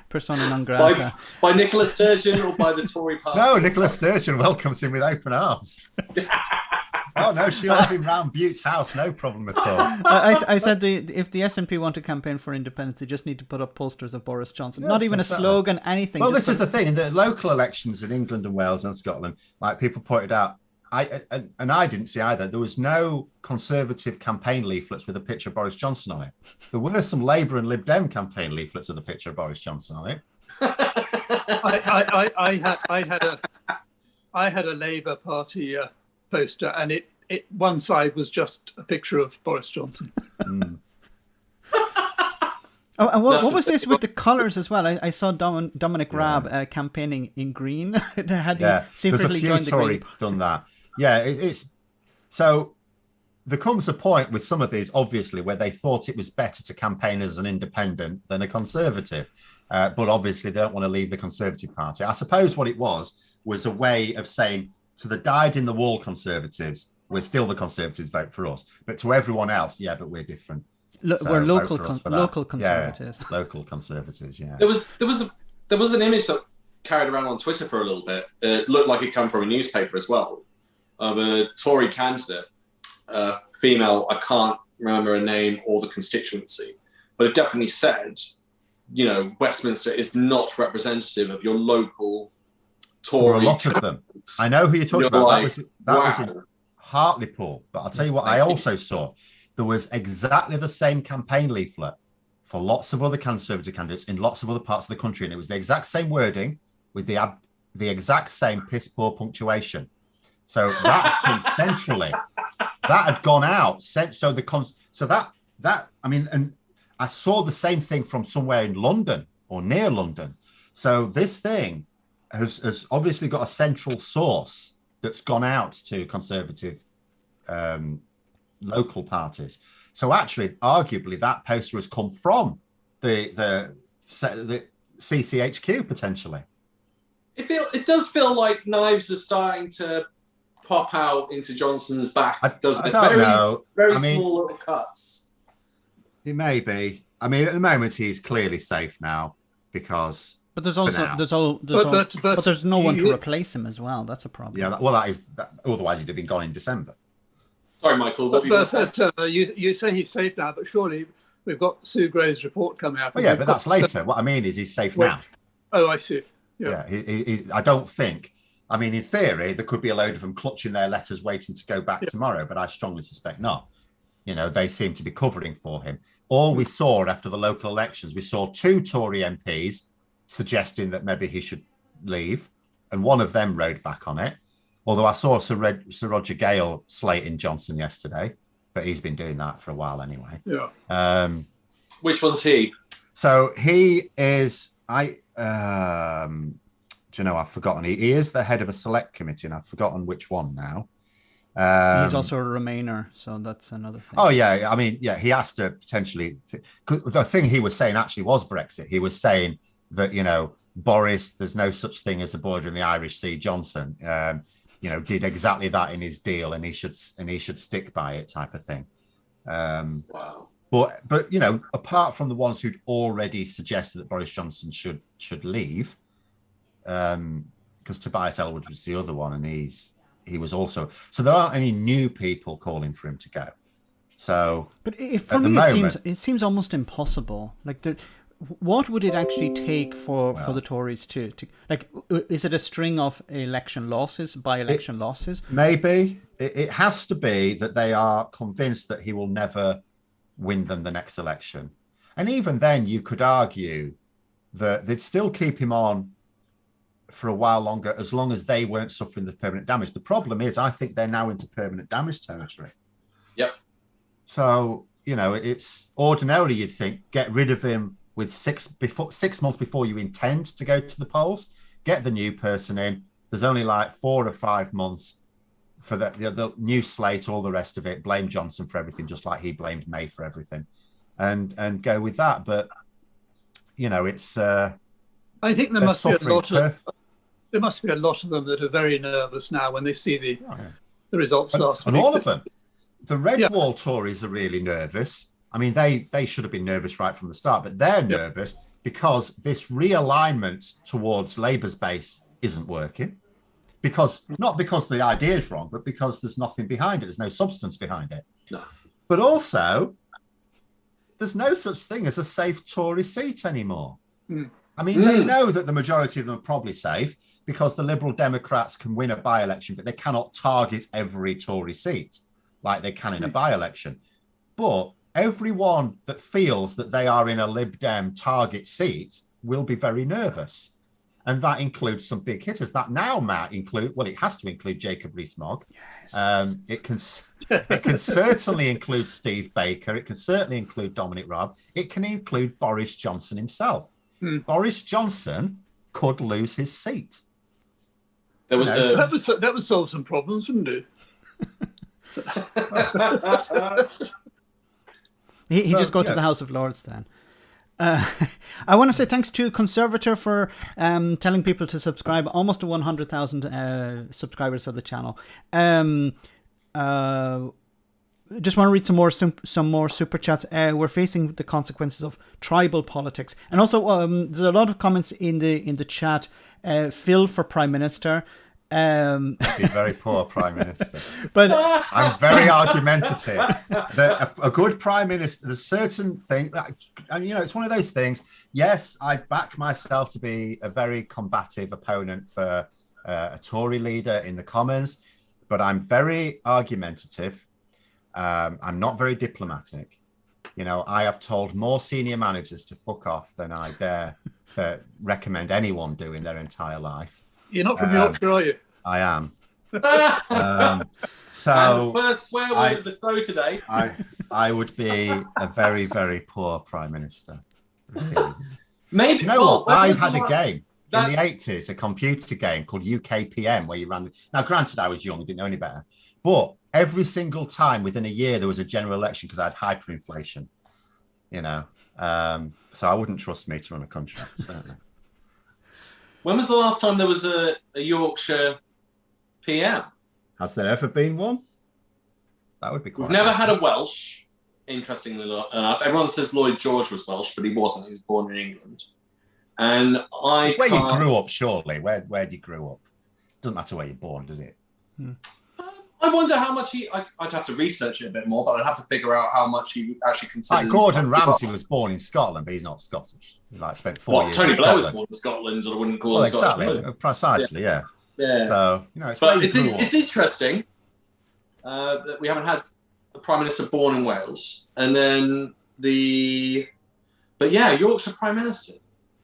Persona non grata. By Nicola Sturgeon or by the Tory party? No, Nicola Sturgeon welcomes him with open arms. Oh no, she'll have him round Butte's house, no problem at all. I said if the SNP want to campaign for independence, they just need to put up posters of Boris Johnson. Not even a slogan, anything. Well, this is the thing. In the local elections in England and Wales and Scotland, like people pointed out, I didn't see either. There was no Conservative campaign leaflets with a picture of Boris Johnson on it. There were some Labour and Lib Dem campaign leaflets with a picture of Boris Johnson on it. I had a Labour Party poster, and it one side was just a picture of Boris Johnson. Oh, and what was this with the colours as well? I saw Dominic Raab campaigning in green. Had he secretly joined the Green? Done that. Yeah, it's so there comes a point with some of these, obviously, where they thought it was better to campaign as an independent than a Conservative. But obviously, they don't want to leave the Conservative Party. I suppose what it was a way of saying to the dyed-in-the-wall Conservatives, we're still the Conservatives, vote for us. But to everyone else, but we're different. We're local Conservatives. Yeah, local Conservatives, yeah. There was an image that carried around on Twitter for a little bit. It looked like it came from a newspaper as well, of a Tory candidate, female. I can't remember her name or the constituency, but it definitely said, Westminster is not representative of your local Tory. A lot of them. I know who you're talking about. Like, that was in Hartlepool. But I'll tell you what, I also saw. There was exactly the same campaign leaflet for lots of other Conservative candidates in lots of other parts of the country, and it was the exact same wording with the exact same piss poor punctuation. So that had come centrally. That had gone out. And I saw the same thing from somewhere in London or near London. So this thing has obviously got a central source that's gone out to Conservative local parties. So actually, arguably, that poster has come from the CCHQ potentially. It does feel like knives are starting to pop out into Johnson's back. Doesn't it? Don't know. Very small little cuts. He may be. I mean, at the moment, he's clearly safe now because. But there's no one to replace him as well. That's a problem. Yeah, that is. Otherwise, he'd have been gone in December. Sorry, Michael. You say he's safe now, but surely we've got Sue Gray's report coming out. Well, yeah, but that's later. What I mean is he's safe now. Oh, I see. Yeah, I don't think. I mean, in theory, there could be a load of them clutching their letters, waiting to go back tomorrow, but I strongly suspect not. You know, they seem to be covering for him. All we saw after the local elections, we saw 2 Tory MPs suggesting that maybe he should leave, and one of them rode back on it. Although I saw Sir Roger Gale slating Johnson yesterday, but he's been doing that for a while anyway. Yeah. Which one's he? So he is. Do you know? I've forgotten. He is the head of a select committee, and I've forgotten which one now. He's also a Remainer, so that's another thing. Oh yeah, I mean, yeah, he has to potentially. The thing he was saying actually was Brexit. He was saying that Boris, there's no such thing as a border in the Irish Sea. Johnson, did exactly that in his deal, and he should stick by it, type of thing. Wow. But apart from the ones who'd already suggested that Boris Johnson should leave, because Tobias Ellwood was the other one, and he was also. So there aren't any new people calling for him to go. So, but for me, it seems almost impossible. Like, what would it actually take for the Tories to like? Is it a string of election losses, by-election losses? Maybe it has to be that they are convinced that he will never win them the next election, and even then, you could argue that they'd still keep him on for a while longer, as long as they weren't suffering the permanent damage. The problem is, I think they're now into permanent damage territory. Yep. So it's ordinarily you'd think get rid of him with 6 months before you intend to go to the polls. Get the new person in. There's only like 4 or 5 months for the new slate, all the rest of it. Blame Johnson for everything, just like he blamed May for everything, and go with that. But it's. I think there must be a lot of them that are very nervous now when they see the results last week. And all of them. The Red Wall Tories are really nervous. I mean, they should have been nervous right from the start, but they're nervous because this realignment towards Labour's base isn't working. Not because the idea is wrong, but because there's nothing behind it. There's no substance behind it. No. But also, there's no such thing as a safe Tory seat anymore. I mean, they know that the majority of them are probably safe because the Liberal Democrats can win a by-election, but they cannot target every Tory seat like they can in a by-election. But everyone that feels that they are in a Lib Dem target seat will be very nervous. And that includes some big hitters. That now might include, it has to include Jacob Rees-Mogg. Yes. It can certainly include Steve Baker. It can certainly include Dominic Raab. It can include Boris Johnson himself. Boris Johnson could lose his seat. That would solve some problems, wouldn't it? He just go to the House of Lords then. I want to say thanks to Conservator for telling people to subscribe. Almost to 100,000 subscribers for the channel. Just want to read some more super chats. We're facing the consequences of tribal politics, and also there's a lot of comments in the chat. Phil for Prime Minister. I'd be a very poor Prime Minister, but I'm very argumentative. A good Prime Minister, there's certain thing, and it's one of those things. Yes, I back myself to be a very combative opponent for a Tory leader in the Commons, but I'm very argumentative. I'm not very diplomatic. I have told more senior managers to fuck off than I dare recommend anyone do in their entire life. You're not from Yorkshire, are you? I am. So and the first swear word of the show today. I would be a very, very poor Prime Minister. Maybe. I had a game. in the 80s, a computer game called UKPM where you ran. Now, granted, I was young, didn't know any better, but every single time within a year there was a general election because I had hyperinflation. You know, so I wouldn't trust me to run a country. Certainly. When was the last time there was a Yorkshire PM? Has there ever been one? That would be quite. We've never had a Welsh. Interestingly enough, everyone says Lloyd George was Welsh, but he wasn't. He was born in England. And it's where you grew up, surely. Where you grew up? Doesn't matter where you're born, does it? I wonder how much I'd have to research it a bit more, but I'd have to figure out how much he actually considers. Like Gordon Ramsay was born in Scotland, but he's not Scottish. He spent 4 years. Tony Blair was born in Scotland, and I wouldn't call him exactly. Scottish. Precisely, yeah. So it's interesting that we haven't had a prime minister born in Wales, and then Yorkshire prime minister.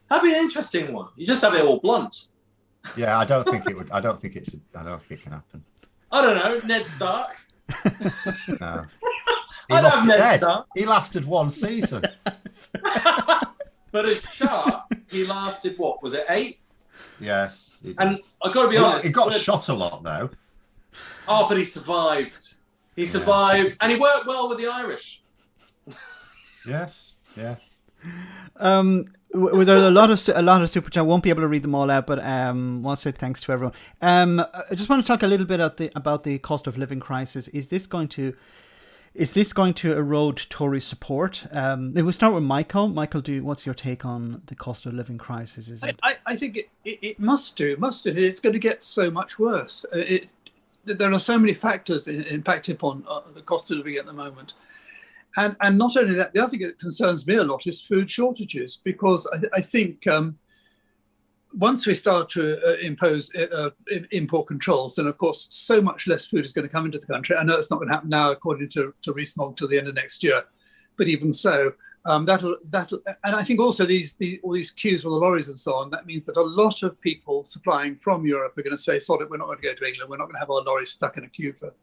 That'd be an interesting one. You just have it all blunt. Yeah, I don't think it would. I don't think it can happen. I don't know, Ned Stark. No. I'd have Ned Stark. He lasted 1 season. But as Shark, he lasted, what, was it 8? Yes. And I've got to be honest. He got shot a lot, though. Oh, but he survived. He survived. And he worked well with the Irish. Yes, yeah. There are a lot of super chat. I won't be able to read them all out, but I want to say thanks to everyone. I just want to talk a little bit about the cost of living crisis. Is this going to erode Tory support? We'll start with Michael. Michael, what's your take on the cost of living crisis? I think it must do. It's going to get so much worse. There are so many factors impacting upon the cost of living at the moment. And not only that, the other thing that concerns me a lot is food shortages, because I think once we start to impose import controls, then of course so much less food is going to come into the country. I know it's not going to happen now, according to Rees-Mogg, till the end of next year, but even so, that'll and I think also all these queues with the lorries and so on. That means that a lot of people supplying from Europe are going to say, "Sod it, we're not going to go to England. We're not going to have our lorries stuck in a queue for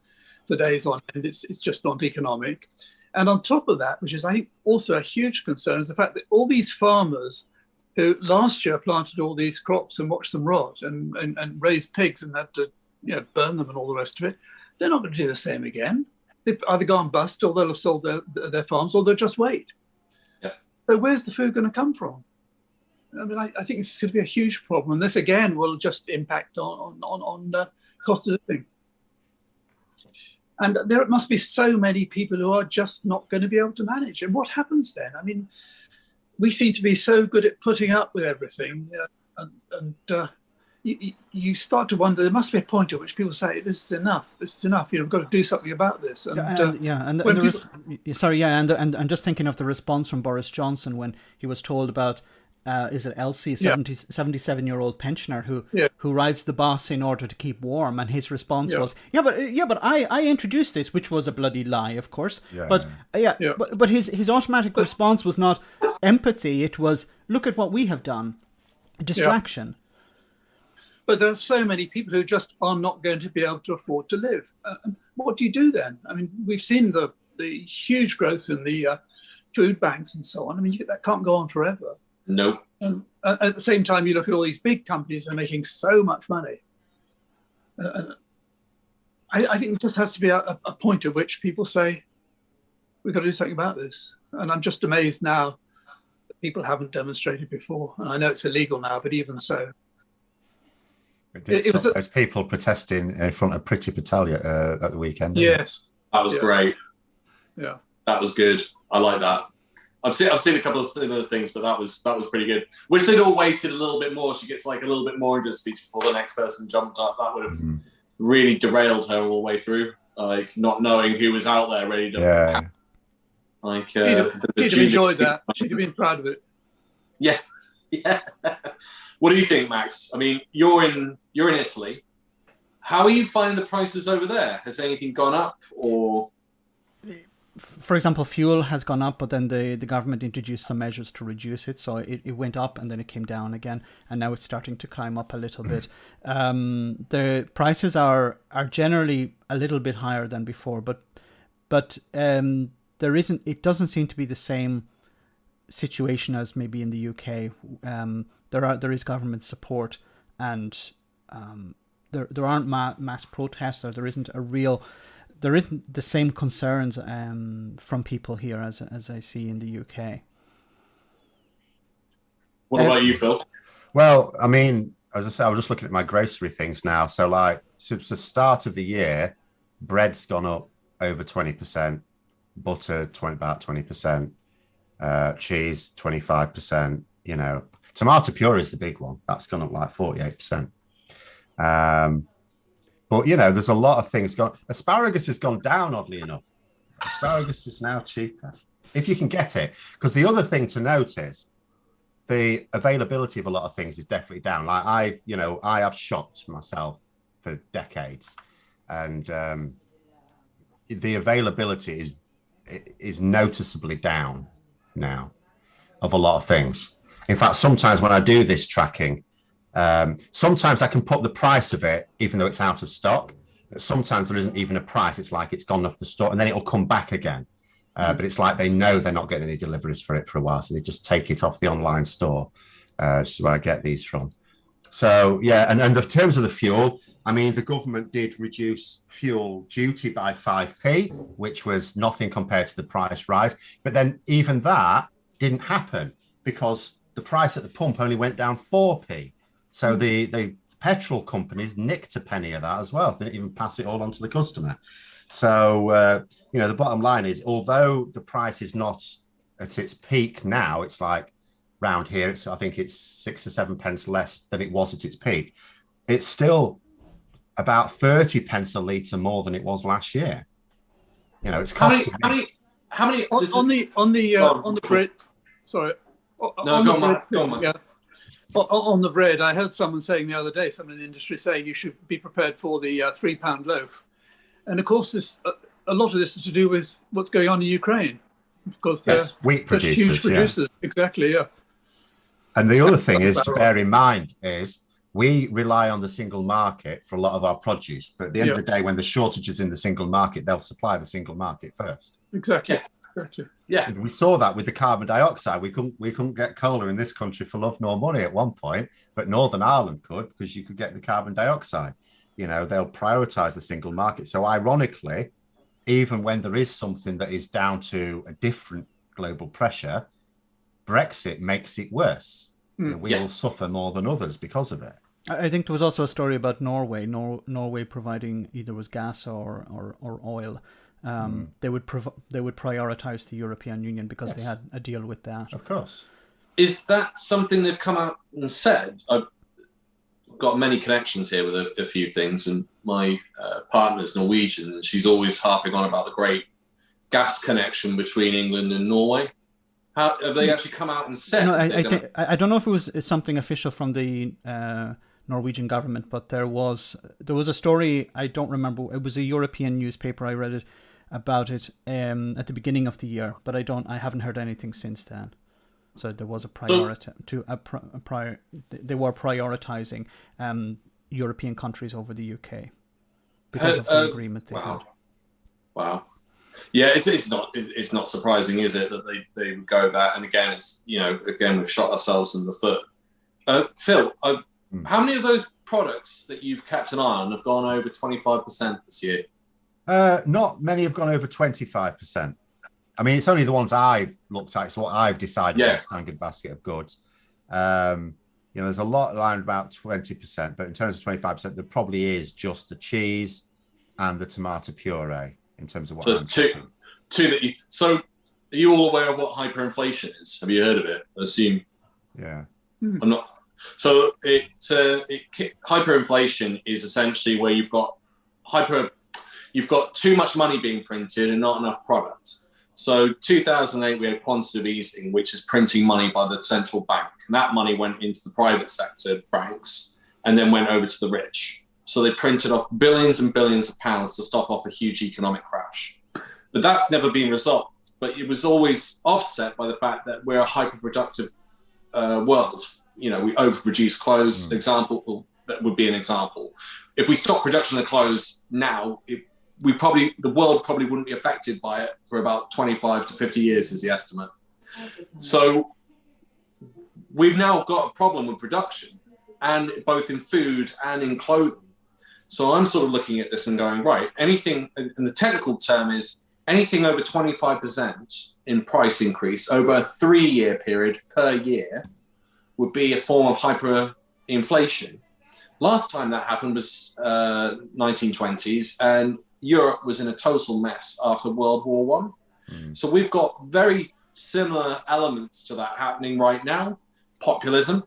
days on end. It's just not economic." And on top of that, which is, I think, also a huge concern, is the fact that all these farmers who last year planted all these crops and watched them rot and raised pigs and had to burn them and all the rest of it, they're not going to do the same again. They've either gone bust, or they'll have sold their farms, or they'll just wait. Yeah. So where's the food going to come from? I mean, I think it's going to be a huge problem. And this, again, will just impact on cost of living. And there must be so many people who are just not going to be able to manage. And what happens then? I mean, we seem to be so good at putting up with everything. You start to wonder, there must be a point at which people say, this is enough. We've got to do something about this. And just thinking of the response from Boris Johnson when he was told about is it Elsie, 77-year-old pensioner who rides the bus in order to keep warm, and his response was, but I introduced this, which was a bloody lie, of course. But his automatic response was not empathy; it was, look at what we have done, distraction. But there are so many people who just are not going to be able to afford to live. What do you do then? I mean, we've seen the huge growth in the food banks and so on. I mean, that can't go on forever. No. At the same time, you look at all these big companies that are making so much money. I think there just has to be a point at which people say, we've got to do something about this. And I'm just amazed now that people haven't demonstrated before. And I know it's illegal now, but even so. It was those people protesting in front of Priti Patel at the weekend. Yes. That was great. Yeah. That was good. I like that. I've seen a couple of similar things, but that was pretty good. Wish they'd all waited a little bit more. She gets like a little bit more into the speech before the next person jumped up. That would have really derailed her all the way through, like not knowing who was out there ready to. Yeah. Like she'd have enjoyed that. She'd have been proud of it. Yeah, yeah. What do you think, Max? I mean, you're in Italy. How are you finding the prices over there? Has anything gone up or? For example, fuel has gone up, but then the government introduced some measures to reduce it. So it went up and then it came down again. And now it's starting to climb up a little bit. The prices are generally a little bit higher than before, but it doesn't seem to be the same situation as maybe in the UK. There is government support, and there aren't mass protests, or there isn't the same concerns from people here as I see in the UK. What about you, Phil? Well, I mean, as I said, I was just looking at my grocery things now. So, like, since the start of the year, bread's gone up over 20%, butter about 20%, cheese 25%. You know, tomato puree is the big one. That's gone up like 48%. But you know, there's a lot of things gone. Asparagus has gone down, oddly enough. Asparagus is now cheaper if you can get it. Because the other thing to note is the availability of a lot of things is definitely down. Like I have shopped myself for decades, and the availability is noticeably down now of a lot of things. In fact, sometimes when I do this tracking, sometimes I can put the price of it, even though it's out of stock. Sometimes there isn't even a price. It's like it's gone off the store, and then it'll come back again. But it's like they know they're not getting any deliveries for it for a while, so they just take it off the online store. This is where I get these from. So, yeah, and in terms of the fuel, I mean, the government did reduce fuel duty by 5p, which was nothing compared to the price rise. But then even that didn't happen because the price at the pump only went down 4p. So the petrol companies nicked a penny of that as well. They didn't even pass it all on to the customer. So, the bottom line is, although the price is not at its peak now, it's like round here, I think it's 6 or 7 pence less than it was at its peak. It's still about 30 pence a litre more than it was last year. You know, it's costing how many on the bread. Sorry. No, go on. Yeah. On the bread, I heard someone saying the other day, someone in the industry saying you should be prepared for the £3 loaf. And of course, a lot of this is to do with what's going on in Ukraine, because they're wheat producers, huge producers. Yeah. Exactly, yeah. And the other thing is to bear in mind is we rely on the single market for a lot of our produce. But at the end of the day, when the shortage is in the single market, they'll supply the single market first. Exactly. Yeah. We saw that with the carbon dioxide. We couldn't get cola in this country for love nor money at one point, but Northern Ireland could, because you could get the carbon dioxide. You know, they'll prioritize the single market. So ironically, even when there is something that is down to a different global pressure, Brexit makes it worse. We will suffer more than others because of it. I think there was also a story about Norway. Norway providing either was gas or oil. They would prioritize the European Union because they had a deal with that. Of course. Is that something they've come out and said? I've got many connections here with a few things, and my partner's Norwegian, and she's always harping on about the great gas connection between England and Norway. How have they actually come out and said? No, I don't know if it was something official from the Norwegian government, but there was a story. I don't remember. It was a European newspaper. I read it about it at the beginning of the year, but I haven't heard anything since then. So there was a priority they were prioritizing European countries over the UK because of the agreement they had. Wow. Yeah, it's not surprising, is it, that they would go that? And again, we've shot ourselves in the foot. Phil, how many of those products that you've kept an eye on have gone over 25% this year? Not many have gone over 25%. I mean, it's only the ones I've looked at. It's what I've decided is a standard basket of goods. There's a lot around about 20%, but in terms of 25%, there probably is just the cheese and the tomato puree in terms of what I'm talking. So are you all aware of what hyperinflation is? Have you heard of it? I assume. Yeah. I'm not. So hyperinflation is essentially where you've got too much money being printed and not enough product. So 2008, we had quantitative easing, which is printing money by the central bank. And that money went into the private sector banks and then went over to the rich. So they printed off billions and billions of pounds to stop off a huge economic crash. But that's never been resolved. But it was always offset by the fact that we're a hyper-productive world. We overproduce clothes. That would be an example. If we stop production of clothes now, the world probably wouldn't be affected by it for about 25 to 50 years is the estimate. So we've now got a problem with production, and both in food and in clothing. So I'm sort of looking at this and going, right, anything, and the technical term is anything over 25% in price increase over a 3-year period per year would be a form of hyperinflation. Last time that happened was 1920s, and Europe was in a total mess after World War One. So we've got very similar elements to that happening right now. Populism,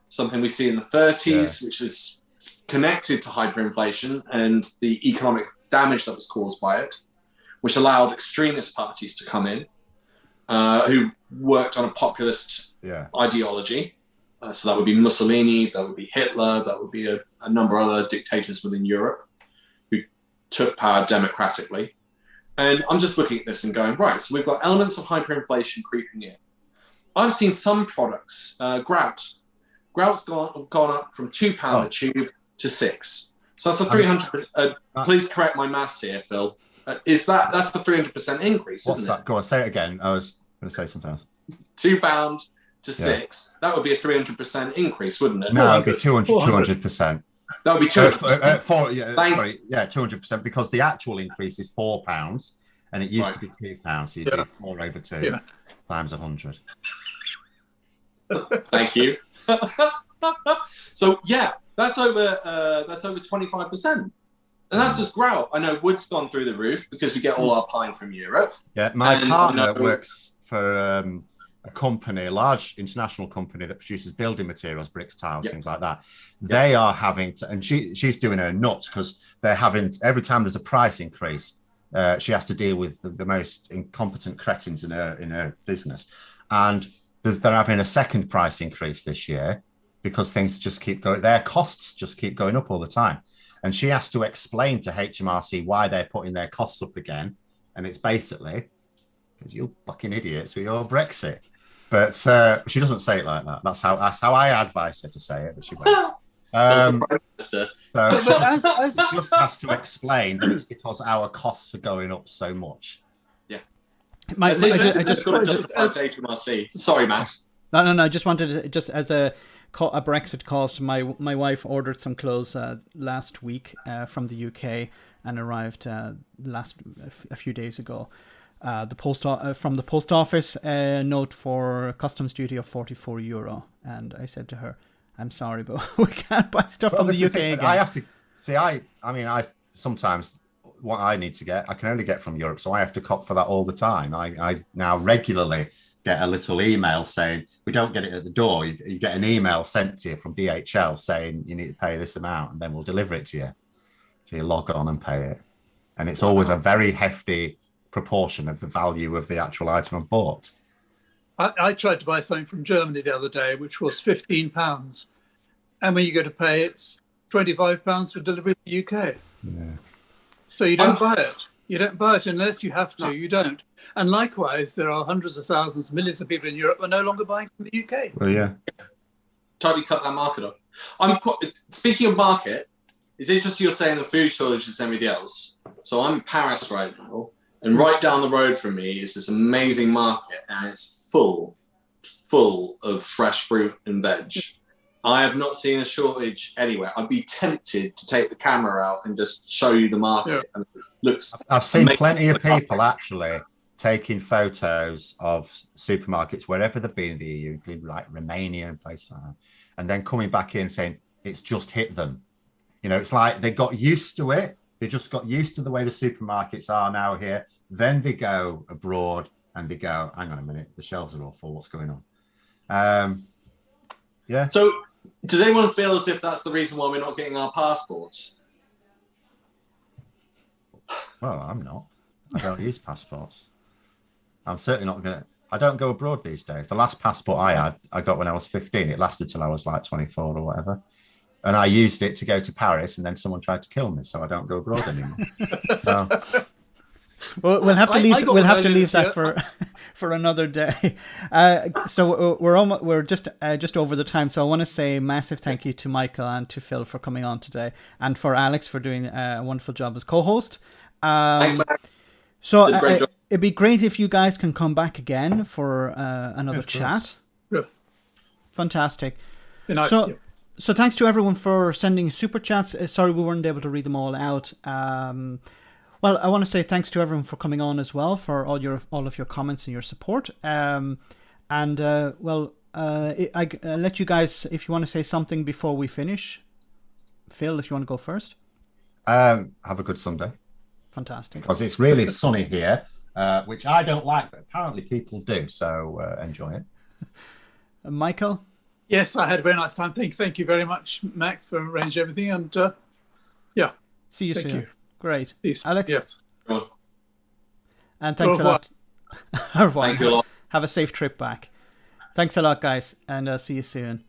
something we see in the 30s, which is connected to hyperinflation and the economic damage that was caused by it, which allowed extremist parties to come in who worked on a populist ideology. So that would be Mussolini, that would be Hitler, that would be a number of other dictators within Europe who took power democratically. And I'm just looking at this and going, right, so we've got elements of hyperinflation creeping in. I've seen some products, grout. Grout's gone up from £2 a tube to £6. So that's a 300. Please correct my maths here, Phil. That's the 300% increase, What's isn't that? it? Go on, say it again. I was going to say something else. £2 to £6. That would be a 300% increase, wouldn't it? No, it'd be 200%. That would be 200%. 200%, because the actual increase is £4 and it used to be £2. So you do 4 over 2 times 100. Thank you. So that's over 25%, and that's just grout. I know wood's gone through the roof because we get all our pine from Europe. Yeah, my partner works for a company, a large international company that produces building materials, bricks, tiles, things like that. They are having to, and she's doing her nuts because they're having, every time there's a price increase, she has to deal with the most incompetent cretins in her business, and they're having a second price increase this year because things just keep going. Their costs just keep going up all the time. And she has to explain to HMRC why they're putting their costs up again. And it's basically, because you fucking idiots with your Brexit. But she doesn't say it like that. That's how I advise her to say it, but she won't. So she just has to explain that it's because our costs are going up so much. Sorry, Max. No. I just wanted to, just as a Brexit cost, my wife ordered some clothes last week from the UK and arrived a few days ago. From the post office, a note for customs duty of €44, and I said to her, "I'm sorry, but we can't buy stuff from the UK again." I have to see. I sometimes what I need to get, I can only get from Europe, so I have to cop for that all the time. I now regularly get a little email saying, we don't get it at the door. You get an email sent to you from DHL saying you need to pay this amount, and then we'll deliver it to you. So you log on and pay it. And it's always a very hefty proportion of the value of the actual item I bought. I tried to buy something from Germany the other day, which was £15. And when you go to pay, it's £25 for delivery to the UK. Yeah. So you don't buy it. You don't buy it unless you have to. You don't. And likewise, there are hundreds of thousands, millions of people in Europe who are no longer buying from the UK. Well, yeah. Totally cut that market off. Speaking of market, it's interesting you're saying the food shortage and everything else. So I'm in Paris right now, and right down the road from me is this amazing market, and it's full of fresh fruit and veg. I have not seen a shortage anywhere. I'd be tempted to take the camera out and just show you the market. And it looks I've seen amazing. plenty of people actually taking photos of supermarkets wherever they've been in the EU, including like Romania and places like that, and then coming back in saying it's just hit them. You know, it's like they got used to it. They just got used to the way the supermarkets are now here. Then they go abroad and they go, hang on a minute, the shelves are all full. What's going on? Yeah. So does anyone feel as if that's the reason why we're not getting our passports? Well, I'm not. I don't use passports. I'm certainly not going to. I don't go abroad these days. The last passport I had, I got when I was 15. It lasted till I was like 24 or whatever. And I used it to go to Paris, and then someone tried to kill me, so I don't go abroad anymore. So. Well, we'll have to leave that for another day. So we're just over the time. So I want to say massive thank you to Michael and to Phil for coming on today, and for Alex for doing a wonderful job as co-host. Thanks, man. So it'd be great if you guys can come back again for another Of course. chat. Yeah. Fantastic. Be nice. So, yeah. so thanks to everyone for sending super chats. Sorry we weren't able to read them all out. Well, I want to say thanks to everyone for coming on as well, for all of your comments and your support. I let you guys, if you want to say something before we finish. Phil, if you want to go first. Have a good Sunday. Fantastic. Because it's really sunny here, which I don't like, but apparently people do. So enjoy it. Michael? Yes, I had a very nice time. Thank you very much, Max, for arranging everything. And See you thank soon. you. Great. Peace. Alex? Yes. And thanks a Au revoir. lot. Au revoir. Thank you a lot. Have a safe trip back. Thanks a lot, guys, and see you soon.